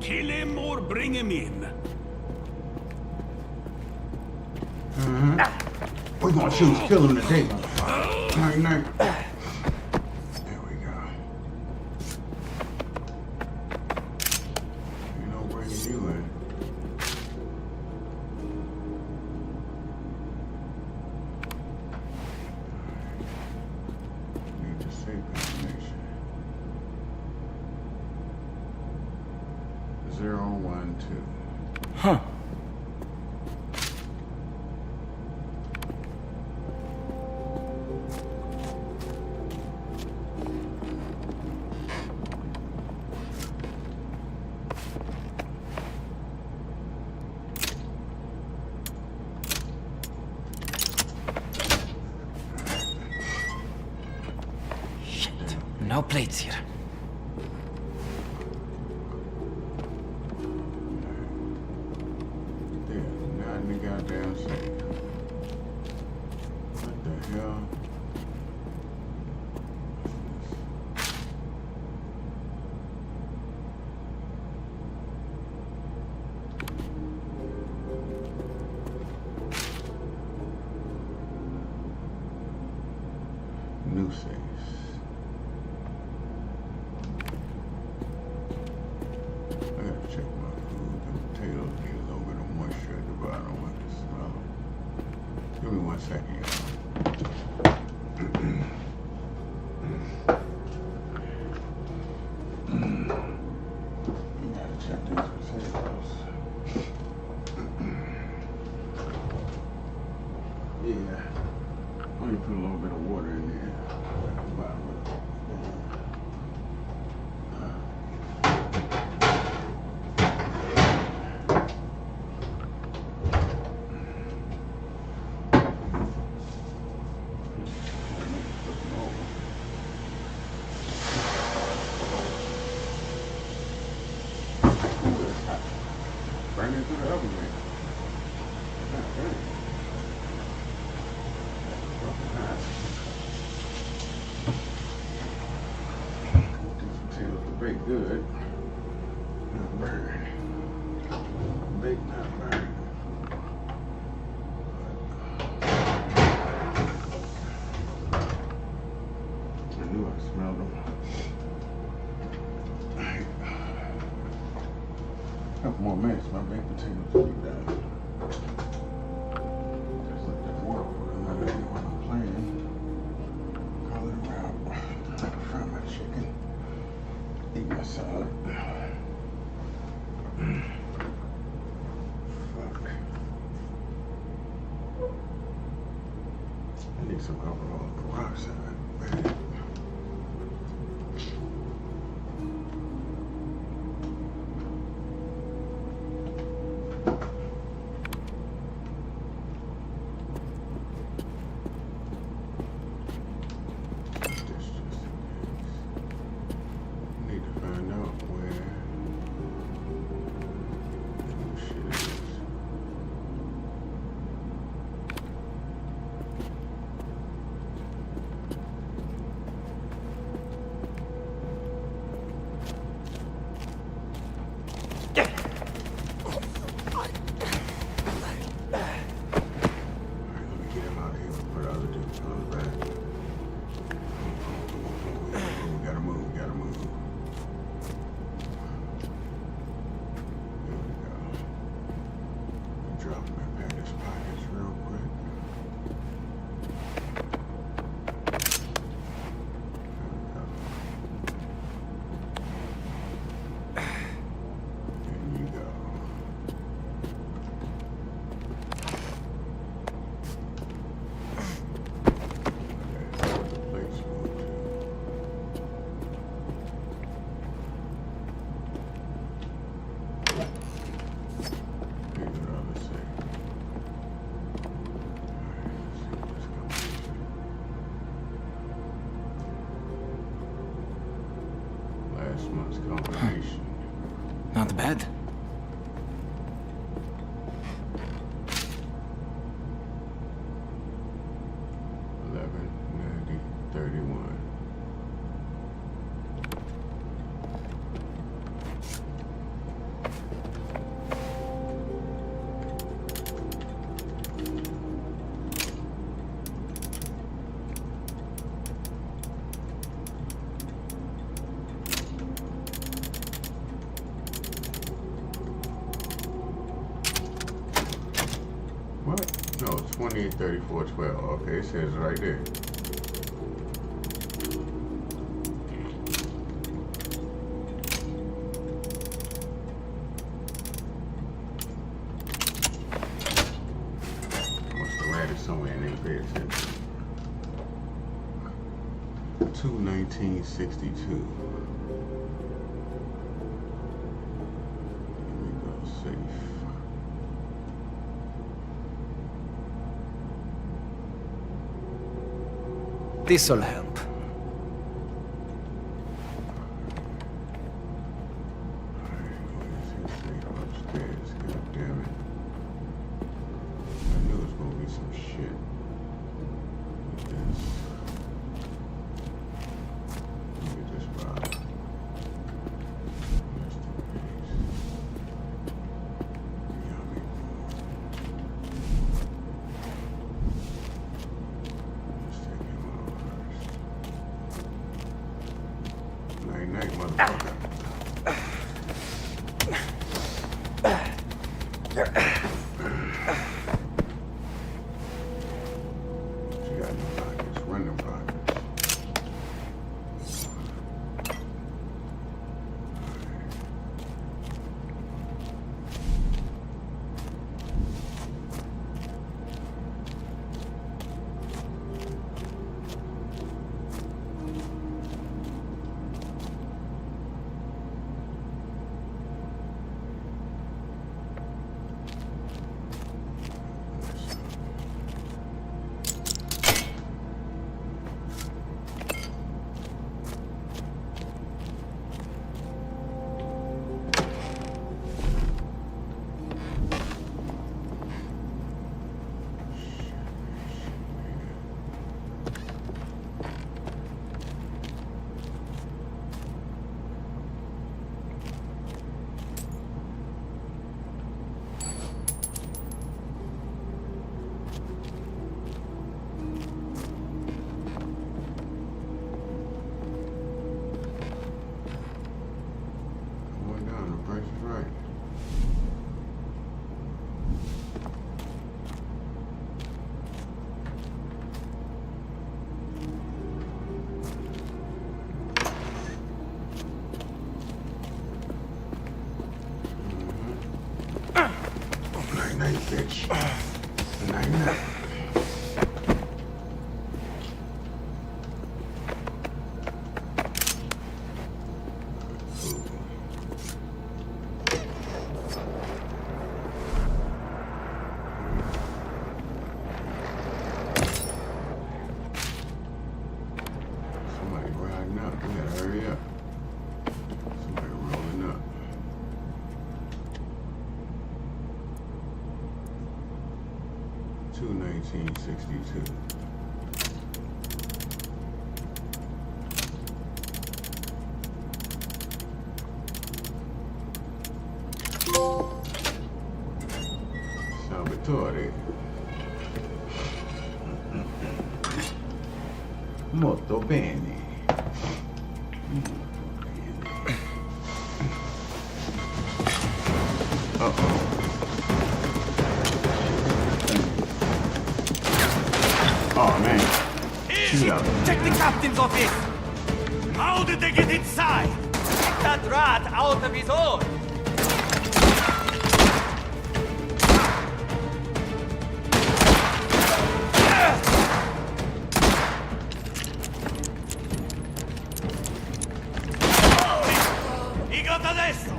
Kill him or bring him in? We're gonna choose kill him today, motherfucker. Night, night. There we go. Ain't no bringing you in. Need to save combination. 0, 1, 2. Huh. No plates here. There's not in the goddamn safe. What the hell? New safes. I gotta check my food. The potatoes need a little bit of moisture at the bottom. I can smell them. Give me 1 second, y'all. Gotta check these potatoes. Yeah. Let me put a little bit of water in there. Burning through the oven, man. These potatoes will bake good. Not burn. Bake, not burn. I knew I smelled them. Couple more minutes, my baked potatoes will be done. Just let that water for another day while I'm playing. Call it a wrap. I can fry my chicken. Eat my salad. Fuck. I need some alcohol peroxide, man. Month's combination. Not bad. $11.90.31. What? No, 28.34.12. Okay, it says right there. Must have read it somewhere and didn't pay attention. 2/19/62. Here we go, safe. This'll help. bitch. Night night. Somebody riding up. We gotta hurry up. Somebody rolling up. $219.62. Salvatore. Molto bene. Uh-oh. Oh, man. Easy! Check the captain's office! How did they get inside? Take that rat out of his own! He got adesso!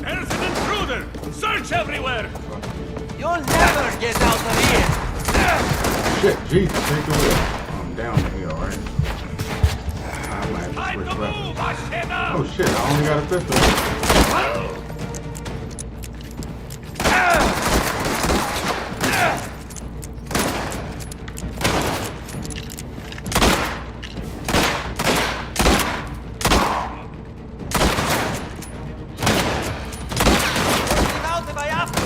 There's an intruder! Search everywhere! You'll never get out of here! Shit, Jesus, take the wheel. I'm down the hill, right? I might have to Time switch to weapons. move, Ashena! Oh shit, I only got a pistol. Get out if I have to!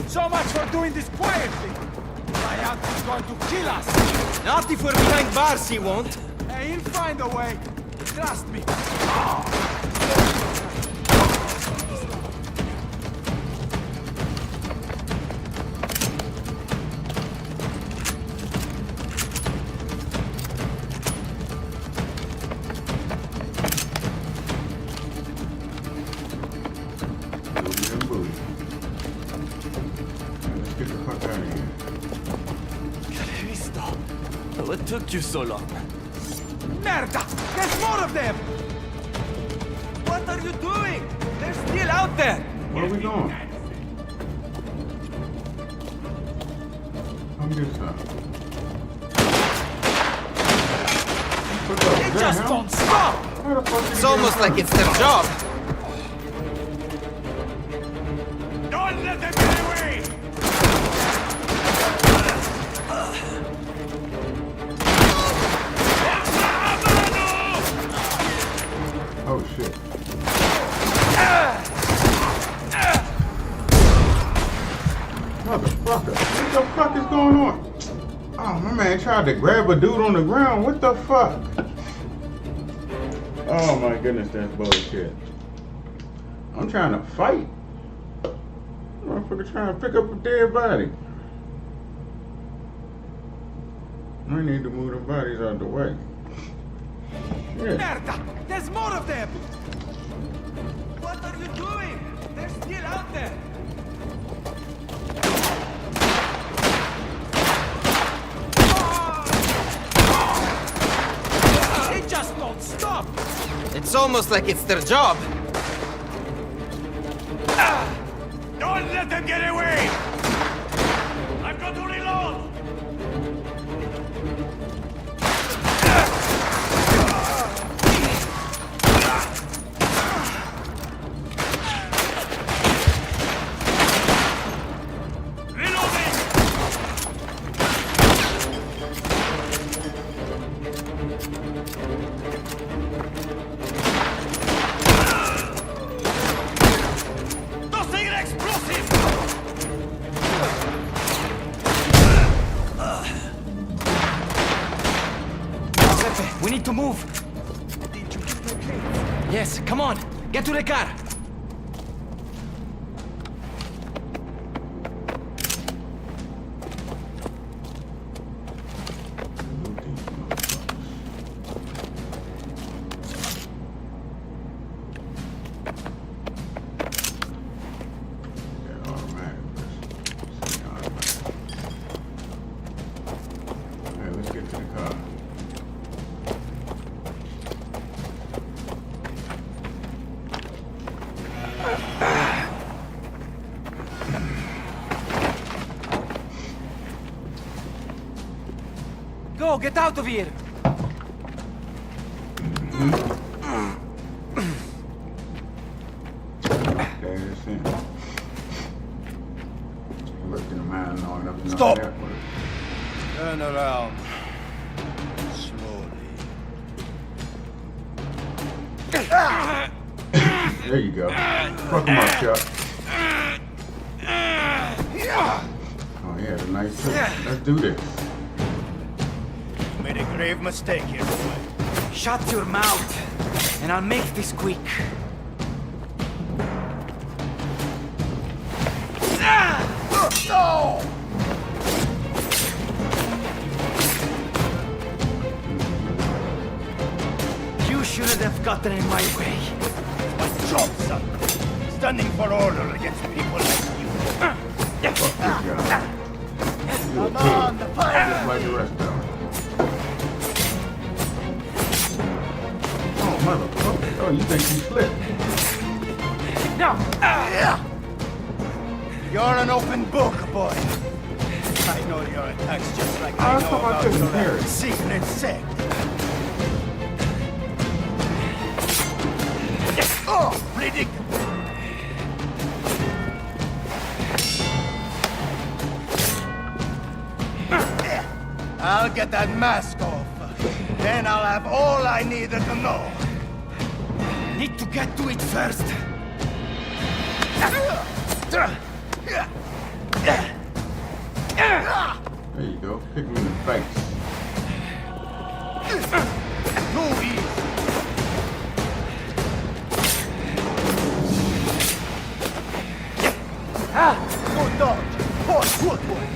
So much for doing this quietly! My aunt is going to kill us! Not if we're behind bars, he won't! Hey, he'll find a way! Trust me! Booty. Let's get the fuck out of here. Cristo! What took you so long? Merda! There's more of them! What are you doing? They're still out there! Where are we going? Come get some. What the They just hell? don't stop! Where the fuck did It's you almost get like from? it's their job! Don't let them get away! Oh shit. Motherfucker. What the fuck is going on? Oh, my man tried to grab a dude on the ground. What the fuck? Oh my goodness, that's bullshit. I'm trying to fight. Motherfucker trying to pick up a dead body. I need to move the bodies out the way. Shit. Merda! There's more of them! What are you doing? They're still out there! It's almost like it's their job. Don't let them get away! I've got to reload! We need to move. Yes, come on. Get to the car. Let's get to the car. Go, get out of here. There's him. Worked in a mine long enough to know Stop. that works. Turn around. Slowly. There you go. Fuck him up, Chuck. Oh, he had a nice suit. Let's do this. You made a grave mistake here, boy. Shut your mouth, and I'll make this quick. No! You shouldn't have gotten in my way. My job, son. Standing for order against people like you. Fuck this guy. You a Come on, pig. the fire! Just like the rest of them. Oh, motherfucker. Oh, you think you slipped? No! You're an open book, boy. I know your attacks just like I know about your secret sect. Oh, predictable. I'll get that mask off. Then I'll have all I needed to know. Need to get to it first. There you go. Kick me in the face. Too easy. Good dodge. Good one.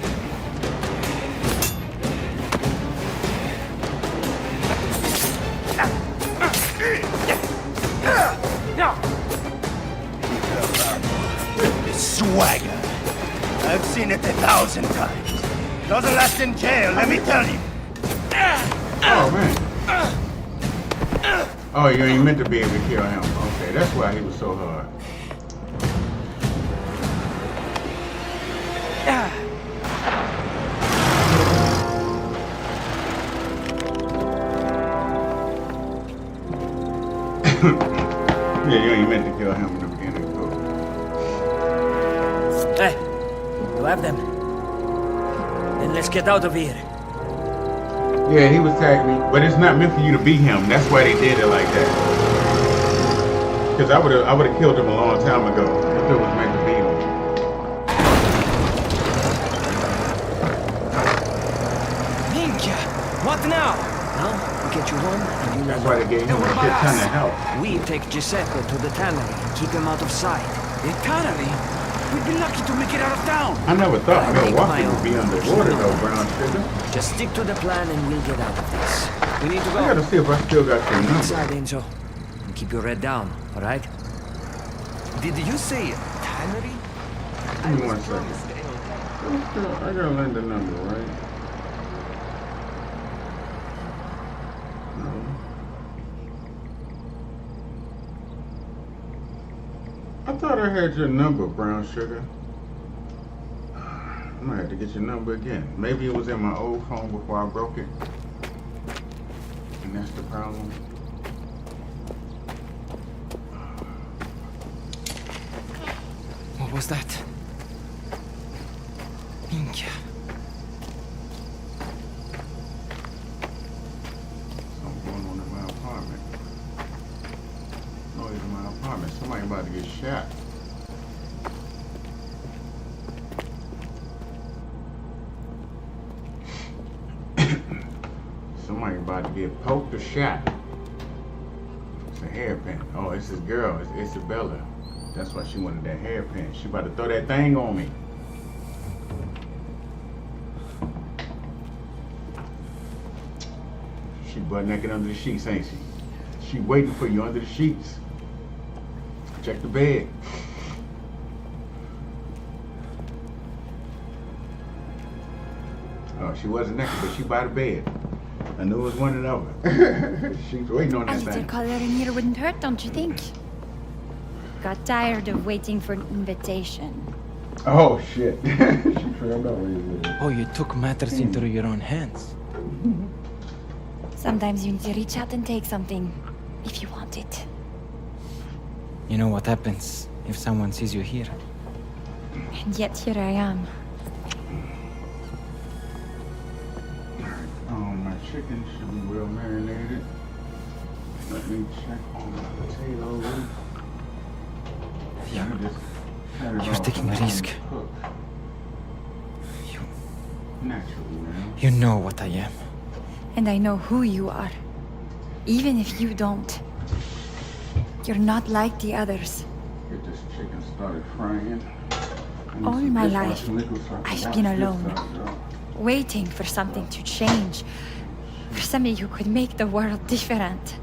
Swagger. I've seen it 1,000 times. Doesn't last in jail, let me tell you. Oh, man. Oh, you ain't meant to be able to kill him. Okay, that's why he was so hard. Yeah, you ain't meant to kill him in the beginning. Cool. Hey, you have them. Then let's get out of here. Yeah, he was tagging me, but it's not meant for you to beat him. That's why they did it like that. Because I would have killed him a long time ago if it was meant to beat him. Minchia, what now? Now, we get you home and you That's know. why they gave him a shit ton of help. We take Giuseppe to the tannery, keep him out of sight. The tannery? We'd be lucky to make it out of town. I never thought I make Milwaukee my would be own. underwater though, Brown Sugar. Just stick to the plan and we'll get out of this. We need to I gotta go. see if I still got your number. Inside, Enzo. And keep your head down, alright? Did you say tannery? Give me 1 second. I gotta learn the number, right? No. thought I had your number, brown sugar. I'm gonna have to get your number again. Maybe it was in my old phone before I broke it. And that's the problem. What was that? Minchia. Something going on in my apartment. Noise in my apartment. Somebody about to get shot. Somebody about to get poked or shot. It's a hairpin. Oh, it's this girl. It's Isabella. That's why she wanted that hairpin. She about to throw that thing on me. She butt naked under the sheets, ain't she? She waiting for you under the sheets. Check the bed. Oh, she wasn't naked, but she by the bed. I knew it was one of them. She's waiting on A that little thing. color in here wouldn't hurt, don't you think? Got tired of waiting for an invitation. Oh shit. She trailed over you. Oh, you took matters into your own hands. Sometimes you need to reach out and take something, if you want it. You know what happens if someone sees you here? And yet here I am. My chicken should be well marinated. Let me check on my potatoes. Yeah. You're You're taking a risk. Naturally, man. You know what I am. And I know who you are. Even if you don't. You're not like the others. Get this chicken started frying. All my life, I've been alone. Waiting for something to change. For somebody who could make the world different.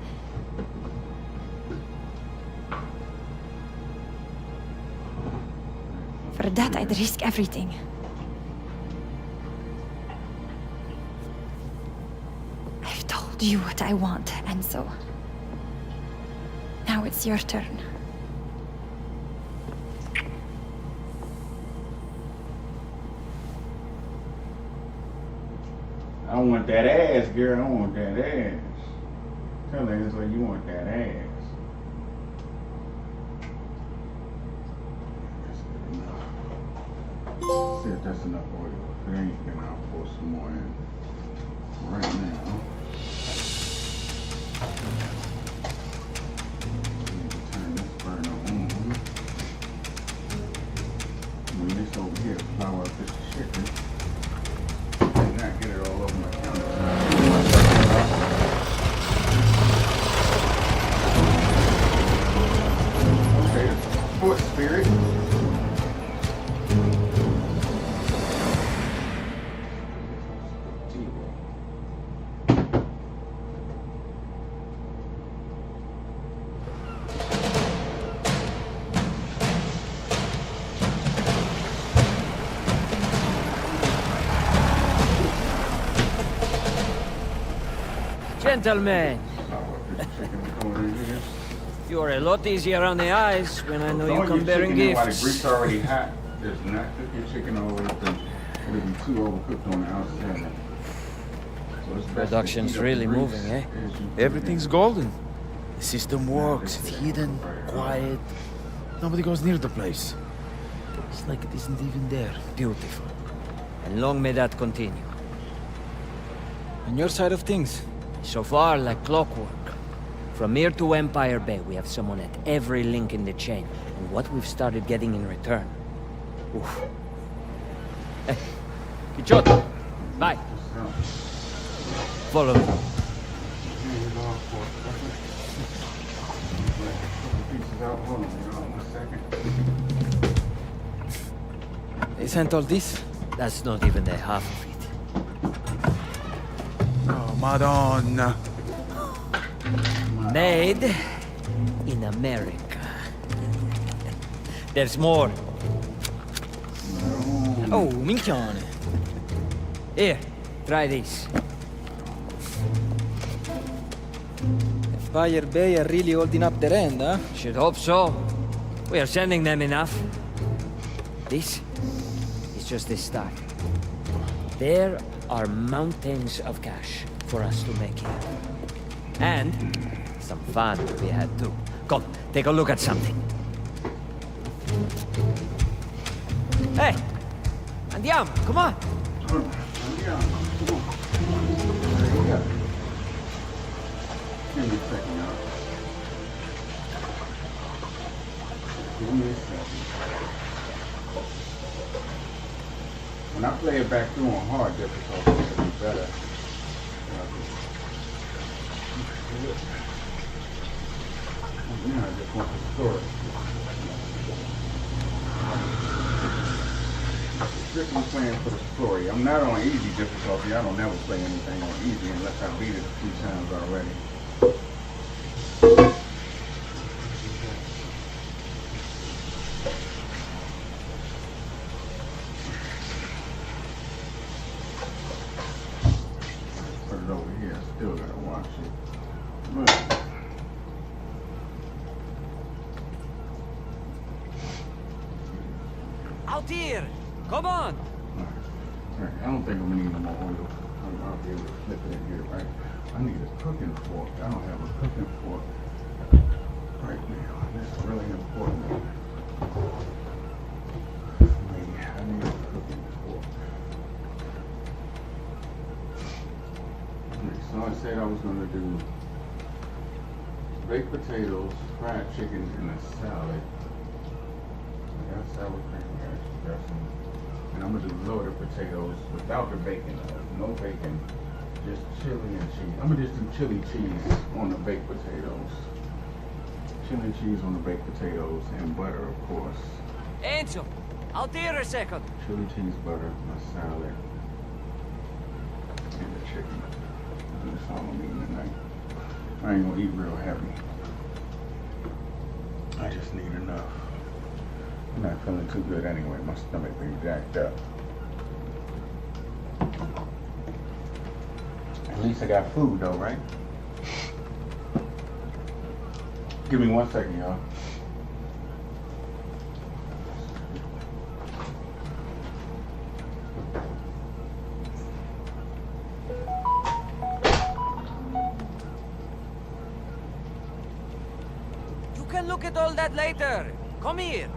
For that, I'd risk everything. I've told you what I want, and so... now it's your turn. I want that ass, girl. I want that ass. Tell her it's like you want that ass. That's good enough. See if that's enough oil. If it ain't, then I'll pour some more in right now. Turn this burner on. When this over here, flour up this chicken. Not get it all over my counter. Okay, sports spirit. Gentlemen, you're a lot easier on the eyes when I know you come bearing While the gifts. grease already hot, just not cook your chicken over because it'll be too overcooked on the outside. So it's best Production's to heat up really the grease moving, eh? as you cook Everything's it. golden. The system works. It's hidden, quiet. Nobody goes near the place. It's like it isn't even there. Beautiful. And long may that continue. On your side of things, So far, like clockwork. From here to Empire Bay, we have someone at every link in the chain. And what we've started getting in return. Oof. Hey, Kichoto, bye. Follow me. they sent all this? That's not even the half of it. Oh, Madonna. Made in America. There's more. Oh, minchione. Here, try this. Empire Bay are really holding up their end, huh? Should hope so. We are sending them enough. This is just the start. There are mountains of cash for us to make here. And some fun to be had too. Come, take a look at something. Hey! Andiamo, come on! Give me a second, y'all. Give me a second. When I play it back through on hard difficulty, it'll be better. I just want the story. Strictly playing for the story. I'm not on easy difficulty. I don't never play anything on easy unless I beat it a few times already. Put it over here. I still gotta watch it. But Out here! Come on! Alright, I don't think I'm gonna need no more oil. I'll be able to flip it in here, right? I need a cooking fork. I don't have a cooking fork right now. This is really important. I need a cooking fork. Okay, so I said I was gonna do baked potatoes, fried chicken, and a salad. I got sour cream dressing. And I'm gonna do loaded potatoes without the bacon. No bacon, just chili and cheese. I'm gonna just do chili cheese on the baked potatoes. Chili cheese on the baked potatoes and butter, of course. Angel, out here a second. Chili cheese, butter, my salad, and the chicken. That's all I'm eating tonight. I ain't gonna eat real heavy. I just need enough. I'm not feeling too good anyway. My stomach being jacked up. At least I got food though, right? Give me 1 second, y'all. You can look at all that later. Come here.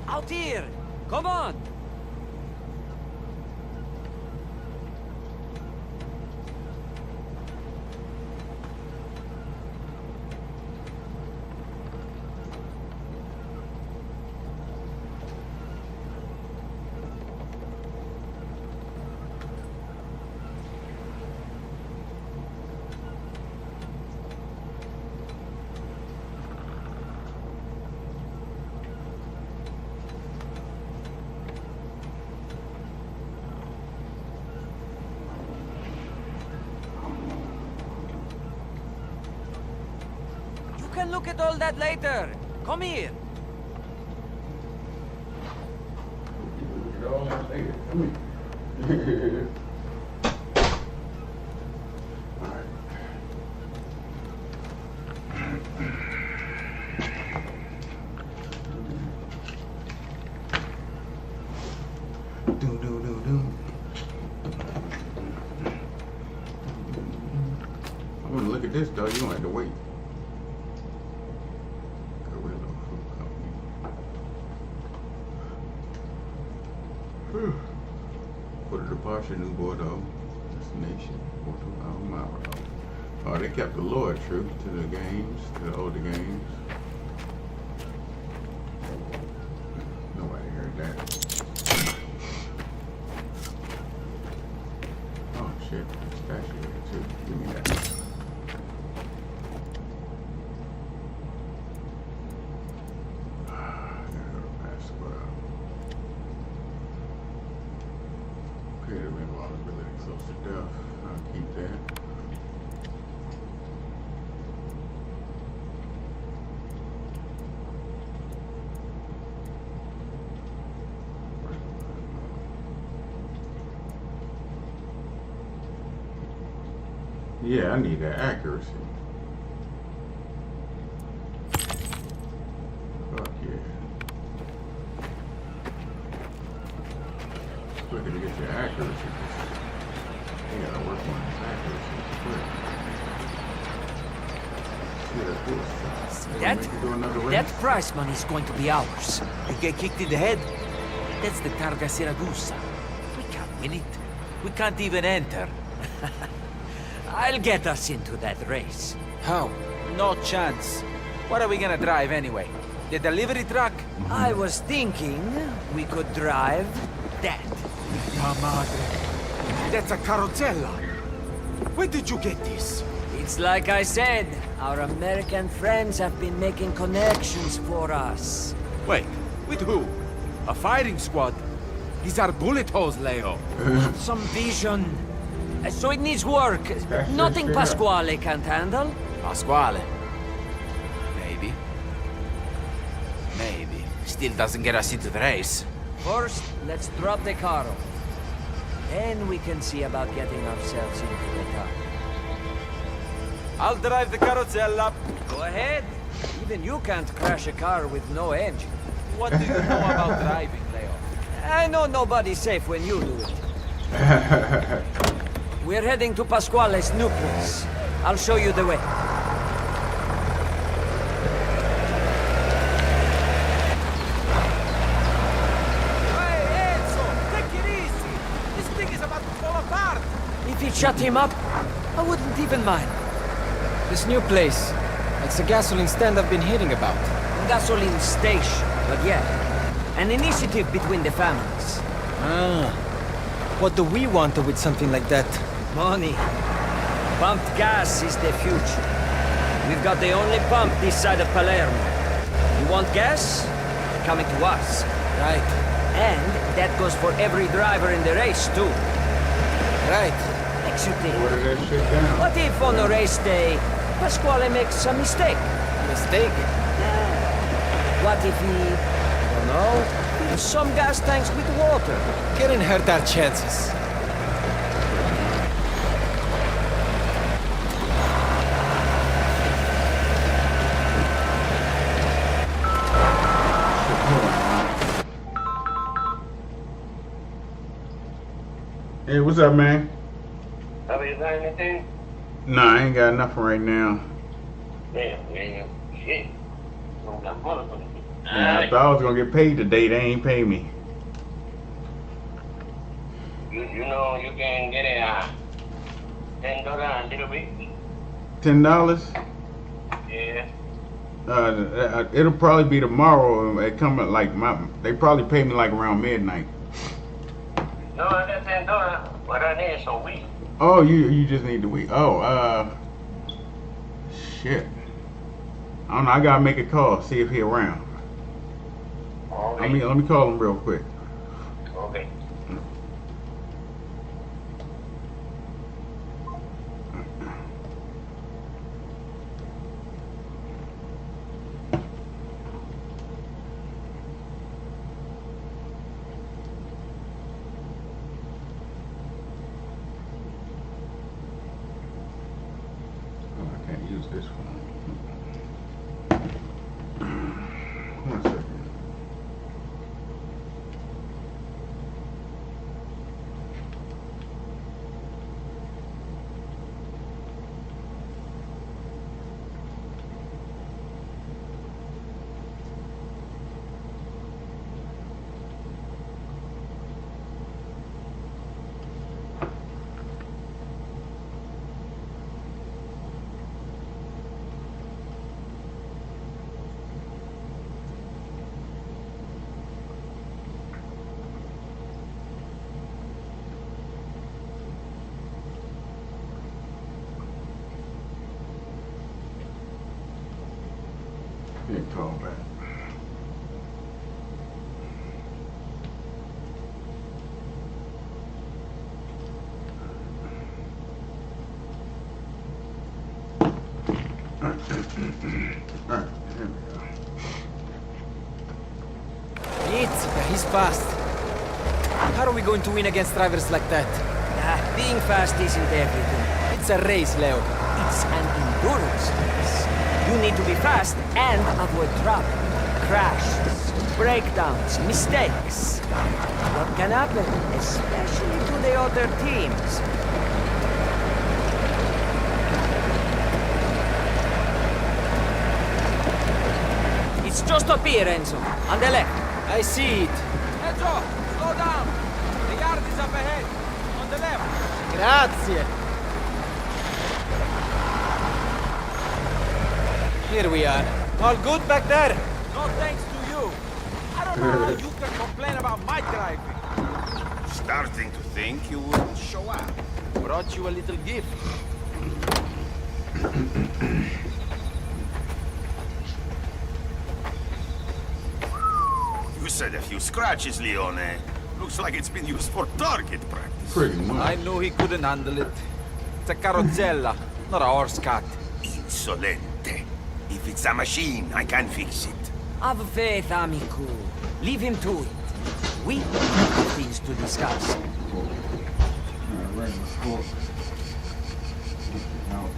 Out here! Come on! You can look at all that later. Come here. Look at all that later. Come here. All right. I'm gonna look at this though. You don't have to wait. Put a departure, New Bordeaux, destination, 4 miles. Oh, they kept the lore true to the games, to the older games. shit. That shit too. Give me that. Creative invulnerability close to death. I'll keep that. Yeah, I need that accuracy. Fuck yeah. It's quicker to get your accuracy. You gotta work on this accuracy quick. That prize money is going to be ours. You get kicked in the head? That's the Targa Siragusa. We can't win it. We can't even enter. I'll get us into that race. How? No chance. What are we gonna drive anyway? The delivery truck? I was thinking we could drive that. La madre. That's a carrozzella. Where did you get this? It's like I said, our American friends have been making connections for us. Wait, with who? A firing squad? These are bullet holes, Leo. Some vision. So it needs work. Nothing Pasquale can't handle. Pasquale? Maybe. Maybe. Still doesn't get us into the race. First, let's drop the car off. Then we can see about getting ourselves into the car. I'll drive the carrozzella. Go ahead. Even you can't crash a car with no engine. What do you know about driving, Leo? I know nobody's safe when you do it. We're heading to Pasquale's new place. I'll show you the way. Hey, Enzo! Take it easy! This thing is about to fall apart! If it shut him up, I wouldn't even mind. This new place, it's a gasoline stand I've been hearing about. Gasoline station, but yeah. An initiative between the families. Ah. What do we want with something like that? Money. Pumped gas is the future. We've got the only pump this side of Palermo. You want gas? Coming to us. Right. And that goes for every driver in the race, too. Right. Makes you think. Order that shit down. What if on a race day, Pasquale makes a mistake? Mistake? What if he, I don't know, fills some gas tanks with water? Couldn't hurt our chances. Hey, what's up, man? Have you got anything? Nah, I ain't got nothing right now. Damn, shit. Don't got money for me. Yeah, I thought I was gonna get paid today. They ain't pay me. You know you can get a $10 a little bit. $10? Yeah. It'll probably be tomorrow. It come at like they probably pay me like around midnight. No, that's $10. What I need is a week. Oh, you just need the week. Oh, shit. I don't know. I gotta make a call. See if he around. Okay. Let me call him real quick. Okay. I can't use this phone. One second. all back. Alright, here we go. He's fast. How are we going to win against drivers like that? Being fast isn't everything. It's a race, Leo. It's an endurance race. You need to be fast and avoid trouble. Crashes, breakdowns, mistakes. What can happen, especially to the other teams? It's just up here, Enzo. On the left. I see it. Enzo, slow down. The yard is up ahead. On the left. Grazie. Here we are. All good back there? No thanks to you. I don't know how you can complain about my driving. Starting to think you wouldn't show up. Brought you a little gift. You said a few scratches, Leone. Looks like it's been used for target practice. Pretty much. I knew he couldn't handle it. It's a carrozzella, not a horse cat. Insolente. If it's a machine, I can fix it. Have faith, amico. Leave him to it. We have things to discuss. Regular sport. Out.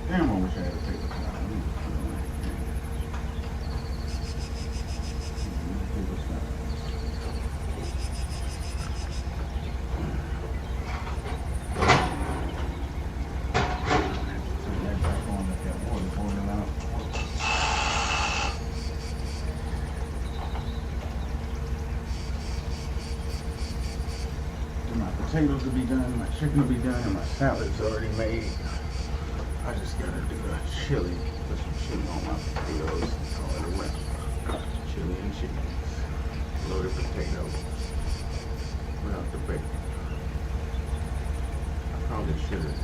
Damn, I wish I had a paper towel. My potatoes will be done, my chicken will be done, and my salad's already made. I just gotta do a chili, put some chili on my potatoes and call it a wrap. Chili and chickens, loaded potatoes, without the bacon. I probably should've.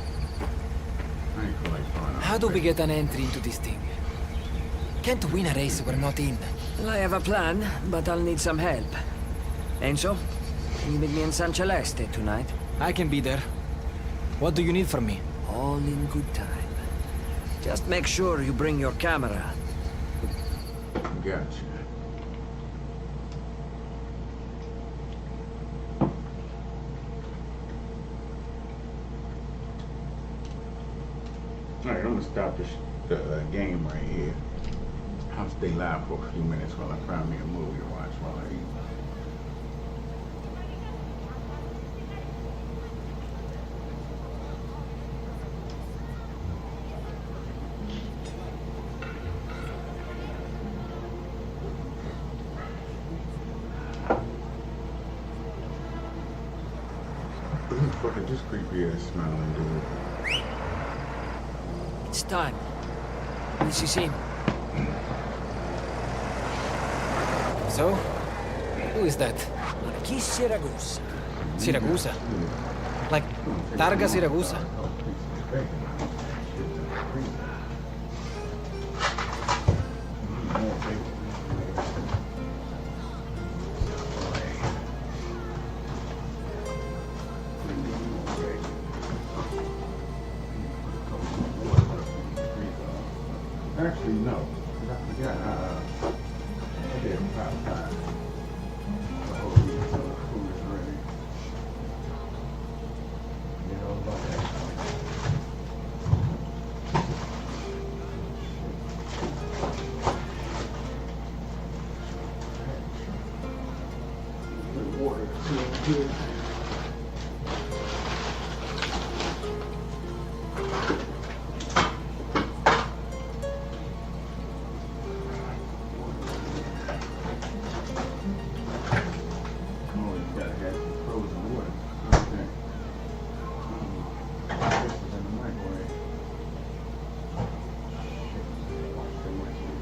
I ain't feel like throwing out How the do we bacon. get an entry into this thing? Can't win a race we're not in. I have a plan, but I'll need some help. Enzo, you meet me in San Celeste tonight? I can be there. What do you need from me? All in good time. Just make sure you bring your camera. Gotcha. Alright, I'm gonna stop the game right here. I'll stay live for a few minutes while I find me a movie to watch while I eat. Who the fuck is this creepy ass smiling dude? It's time. This is him. So? Who is that? Marquis Siragusa. Siragusa? Like, Targa Siragusa? Actually, no. I forgot. I did about time. Oh, yeah, so the food is ready. Get all about that. Water too. This is in the microwave. Watch the microwave.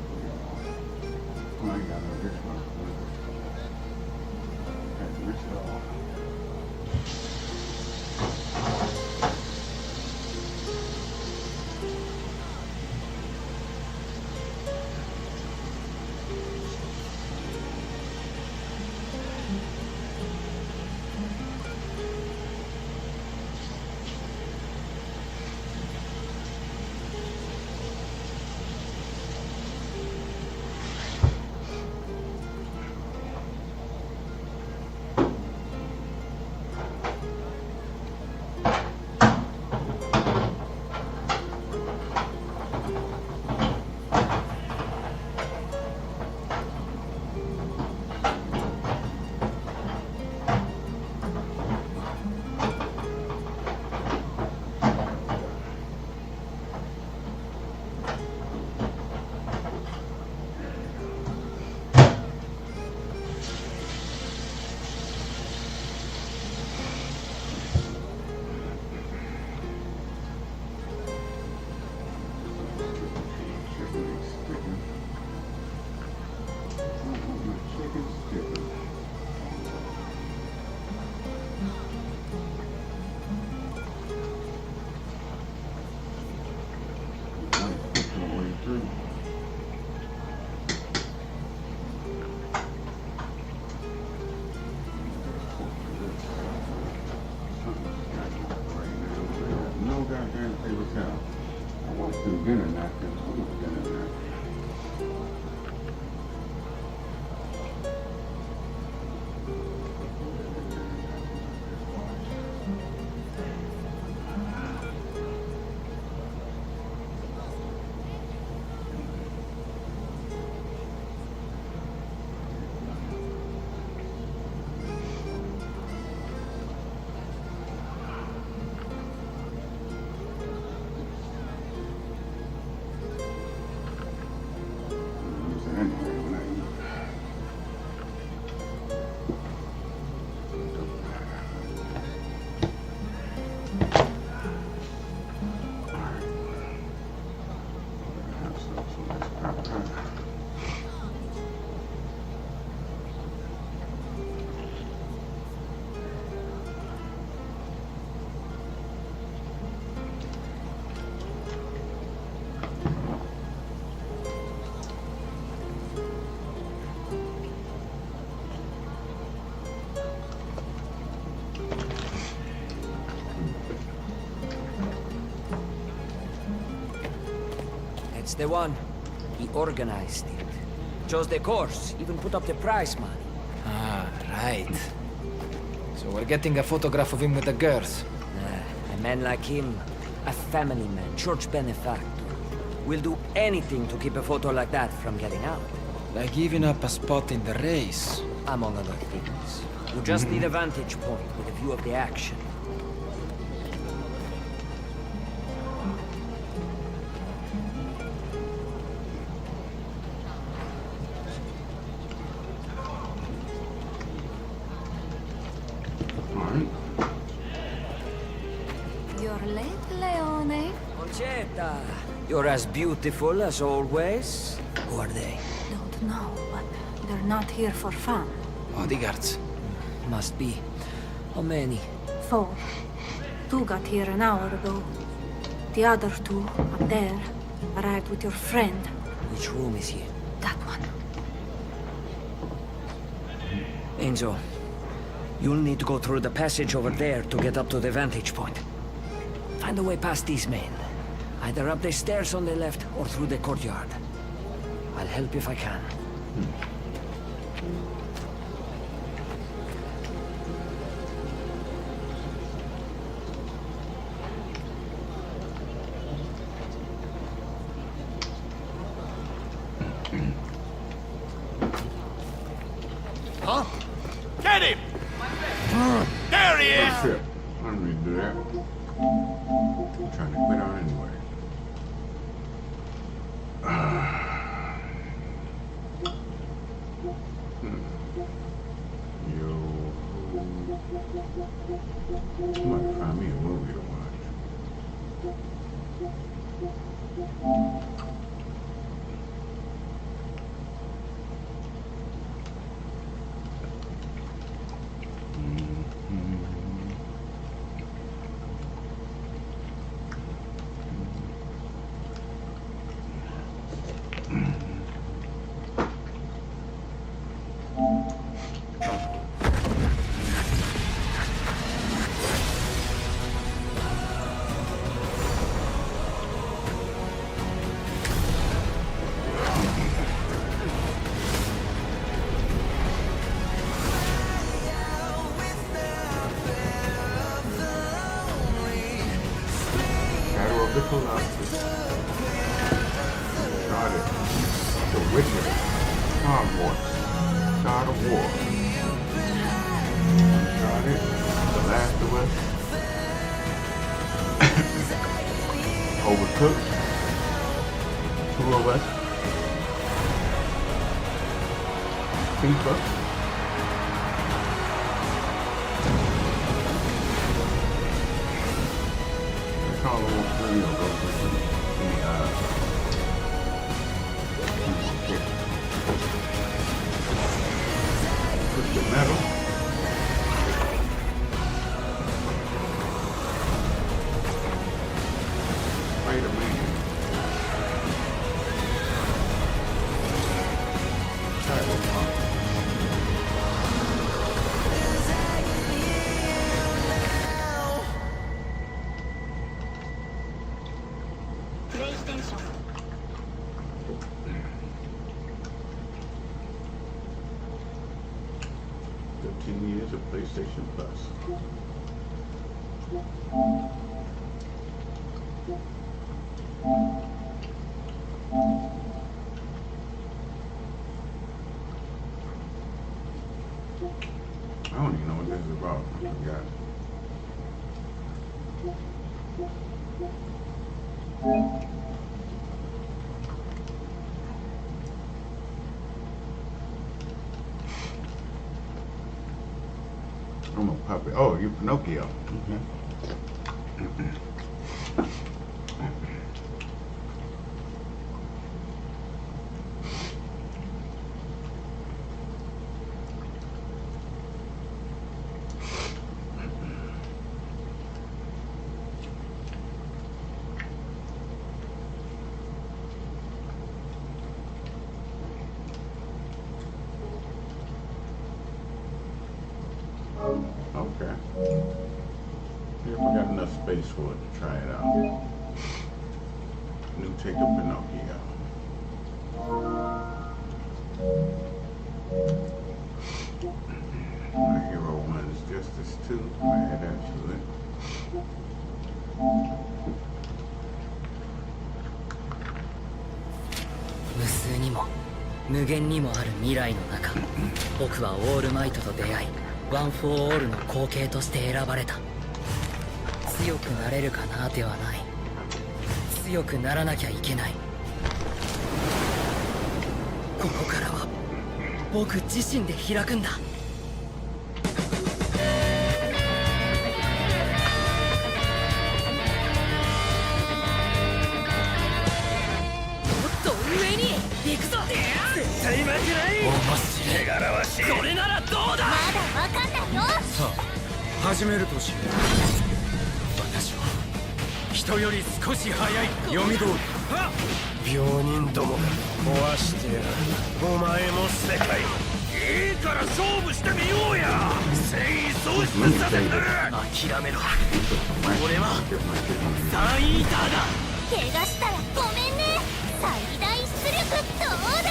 Oh, I ain't got no this one. Had to rinse it off. That's the one. He organized it. Chose the course, even put up the prize money. Ah, right. So we're getting a photograph of him with the girls. A man like him, a family man, church benefactor, will do anything to keep a photo like that from getting out. Like giving up a spot in the race. Among other things. You just need a vantage point with a view of the action. You're late, Leone. Concetta, you're as beautiful as always. Who are they? Don't know, but they're not here for fun. Bodyguards. Must be. How many? 4. 2 got here an hour ago. The other 2, up there, arrived with your friend. Which room is he? That one. Enzo, you'll need to go through the passage over there to get up to the vantage point. Find a way past these men. Either up the stairs on the left or through the courtyard. I'll help if I can. Huh? Get him! There he is! Shit. I don't need to do that. I'm trying to quit on anyway. Yo. I'm about to find me a movie to watch. the Colossus. Started The Witcher, Hogwarts, God of War. Started The Last of Us. Overcooked. Two of Us. FIFA. Call them plenty of those Crystal Metal. Spider-Man. Cyberpunk. PlayStation. 15 years of PlayStation Plus. I don't even know what this is about. I forgot. I'm a puppet. Oh, you're Pinocchio. Okay. Okay. See if I got enough space for it to try it out. New take of Pinocchio. My Hero 1 is Justice 2. Bad actually. 無数にも無限にもある未来の中、僕はオールマイトと出会い、ワン・フォー・オールの後継として選ばれた。強くなれるかなではない、強くならなきゃいけない。ここからは僕自身で開くんだ。行くぞ。絶対負けない。面白い。手柄はしい。これならどうだ。まだわかんないよ。さあ始めるとしよう。私は人より少し早い。読み通り。病人どもが壊してやる。お前も世界も。いいから勝負してみようや。戦意喪失させんな。諦めろ。俺はサンイーターだ。怪我したらごめんね。最大出力どうだ。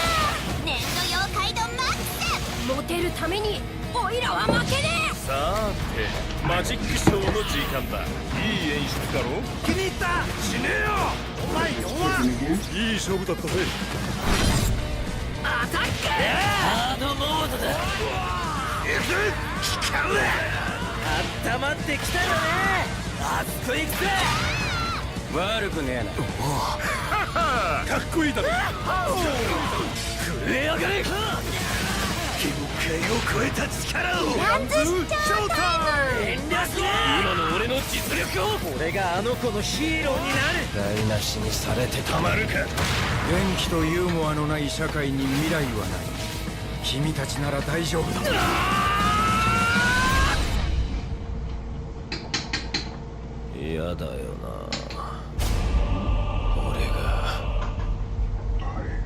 粘土妖怪度マックス。モテるためにオイラは負けねえ。さてマジックショーの時間だ。いい演出だろ。気に入った。死ねえよお前弱。いい勝負だったぜ。アタック。ハードモードだ。行く。光る。あったまってきたよね。あそこ行くぜ。悪くねえな。かっこいいだろ。震え上がれ。限界を超えた力を。ランズショータイム。遠慮すな。今の俺の実力を。俺があの子のヒーローになる。台無しにされてたまるか。元気とユーモアのない社会に未来はない。君たちなら大丈夫だ。嫌だよな。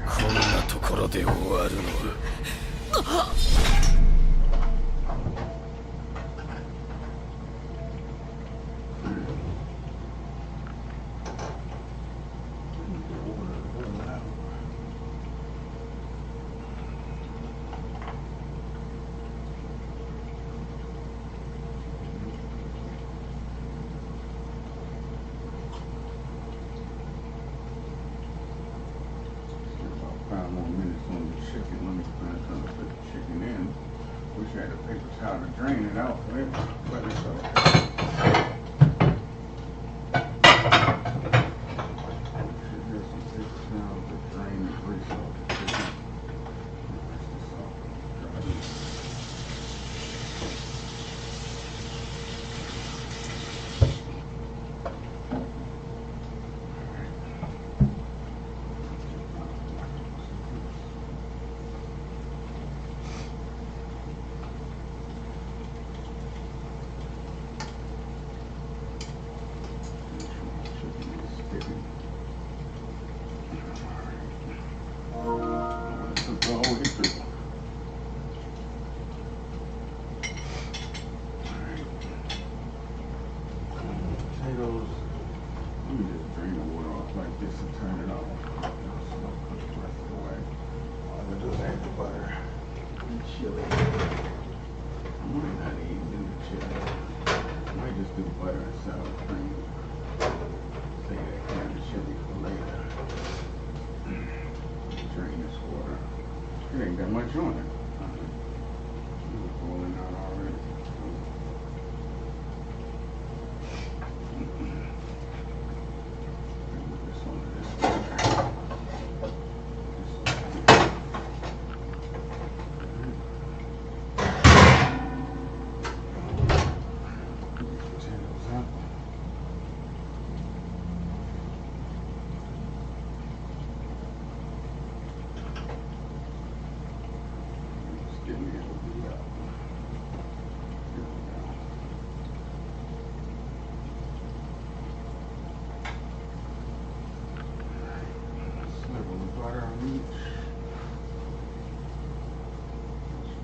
こんなところで終わるのは。trying to put the chicken in. Wish I had a paper towel to drain it out, but it's okay. Should have some paper towels to drain the grease off the chicken. It ain't got much on it. It's boiling out already. This one, this one. Potatoes up. Butter on each.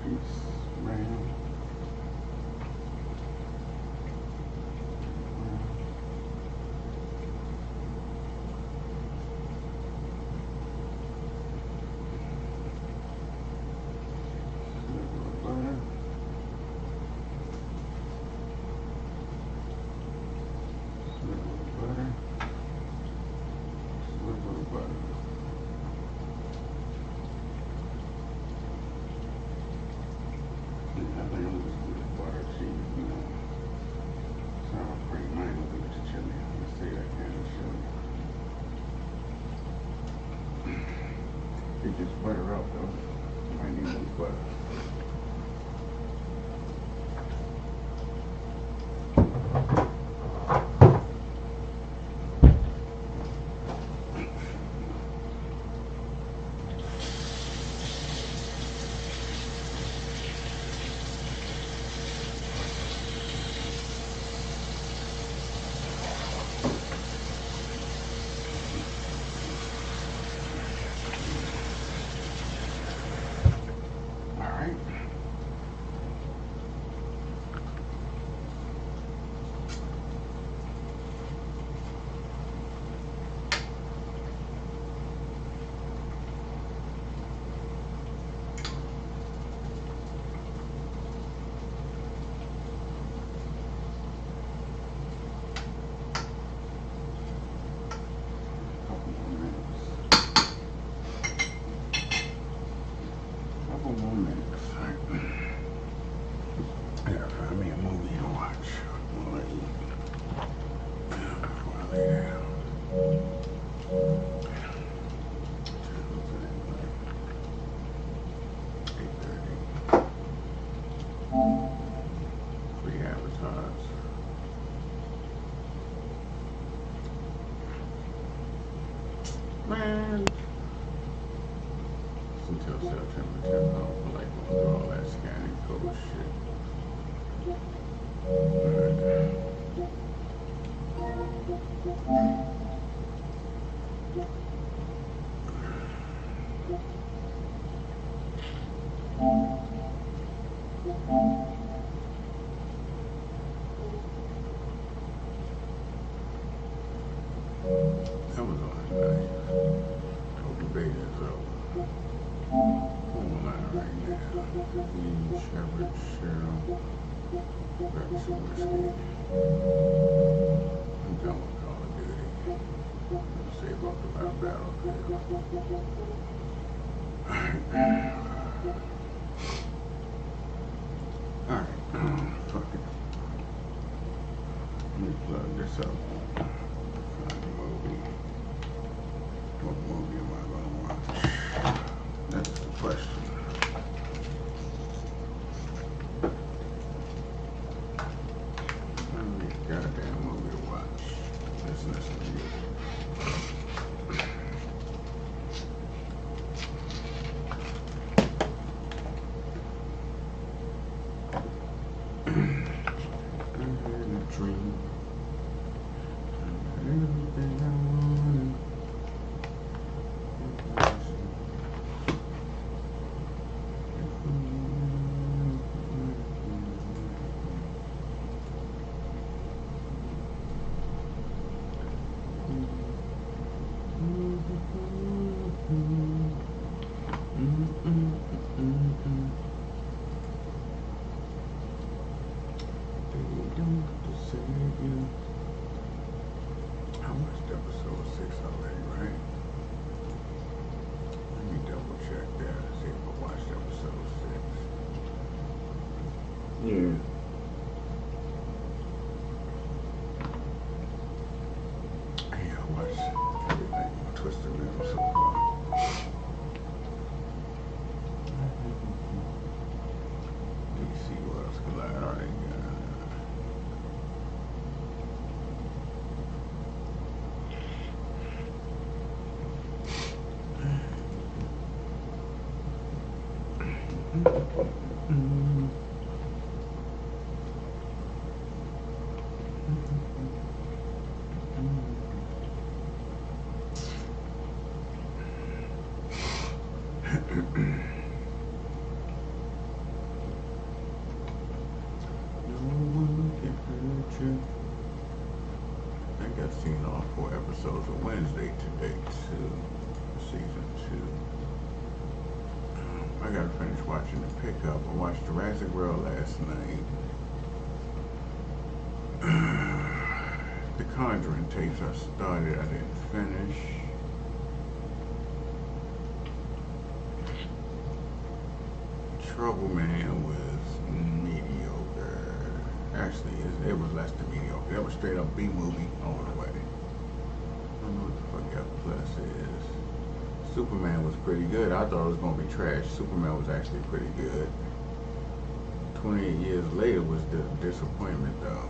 Piece ram. Butter. It just butter up though. Might need more butter. Man. It's until September 10th. I don't feel like going through all that scanning code shit. That was on nice. Hope the beta is over. Full line right now. Dean, Shepard, Cheryl. Grab some whiskey. I'm done with Call of Duty. I'll save up about Battlefield. Alright. Alright, fuck it. Let me plug this up. Find a movie. What movie am I gonna watch? That's the question. Goddamn movie to watch. Let's listen to music. Dream. Everything I wanted. I watched episode 6 already, right? Let me double check that and see if I watched episode 6. Yeah. Yeah, I watched everything on Twisted Metal so far. DC Worlds Collide, alright, I think I've seen all 4 episodes of Wednesday today too, season 2. I gotta finish watching The Pickup. I watched Jurassic World last night. The Conjuring tapes I started, I didn't finish. Trouble Man was mediocre. Actually, it was less than mediocre. That was straight up B movie all the way. I don't know what the fuck F Plus is. Superman was pretty good. I thought it was gonna be trash. Superman was actually pretty good. 28 years later was the disappointment though.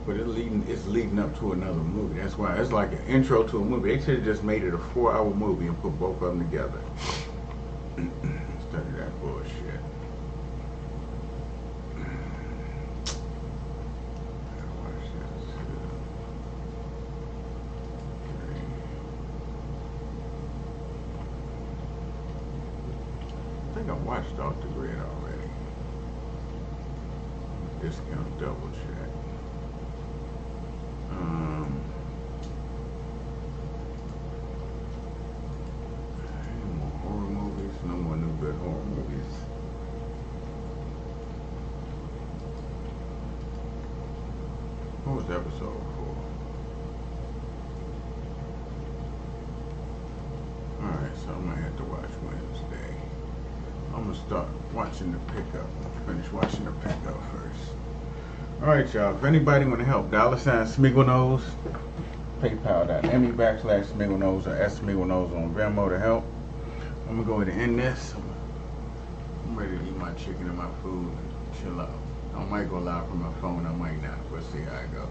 But it's leading up to another movie. That's why it's like an intro to a movie. They should have just made it a 4-hour movie and put both of them together. Instead of that bullshit. I think I watched Off the Grid already. Discount double check. Any more horror movies? No more new good horror movies. What was episode 4? Alright, so I might have to watch Wednesday. I'm gonna start watching The Pickup. Finish watching The Pickup first. Alright, y'all. If anybody want to help, $ Smeagleknows, PayPal.me/Smeagleknows or @Smeagleknows on Venmo to help. I'm gonna go ahead and end this. I'm ready to eat my chicken and my food and chill out. I might go live from my phone, I might not. We'll see how it goes.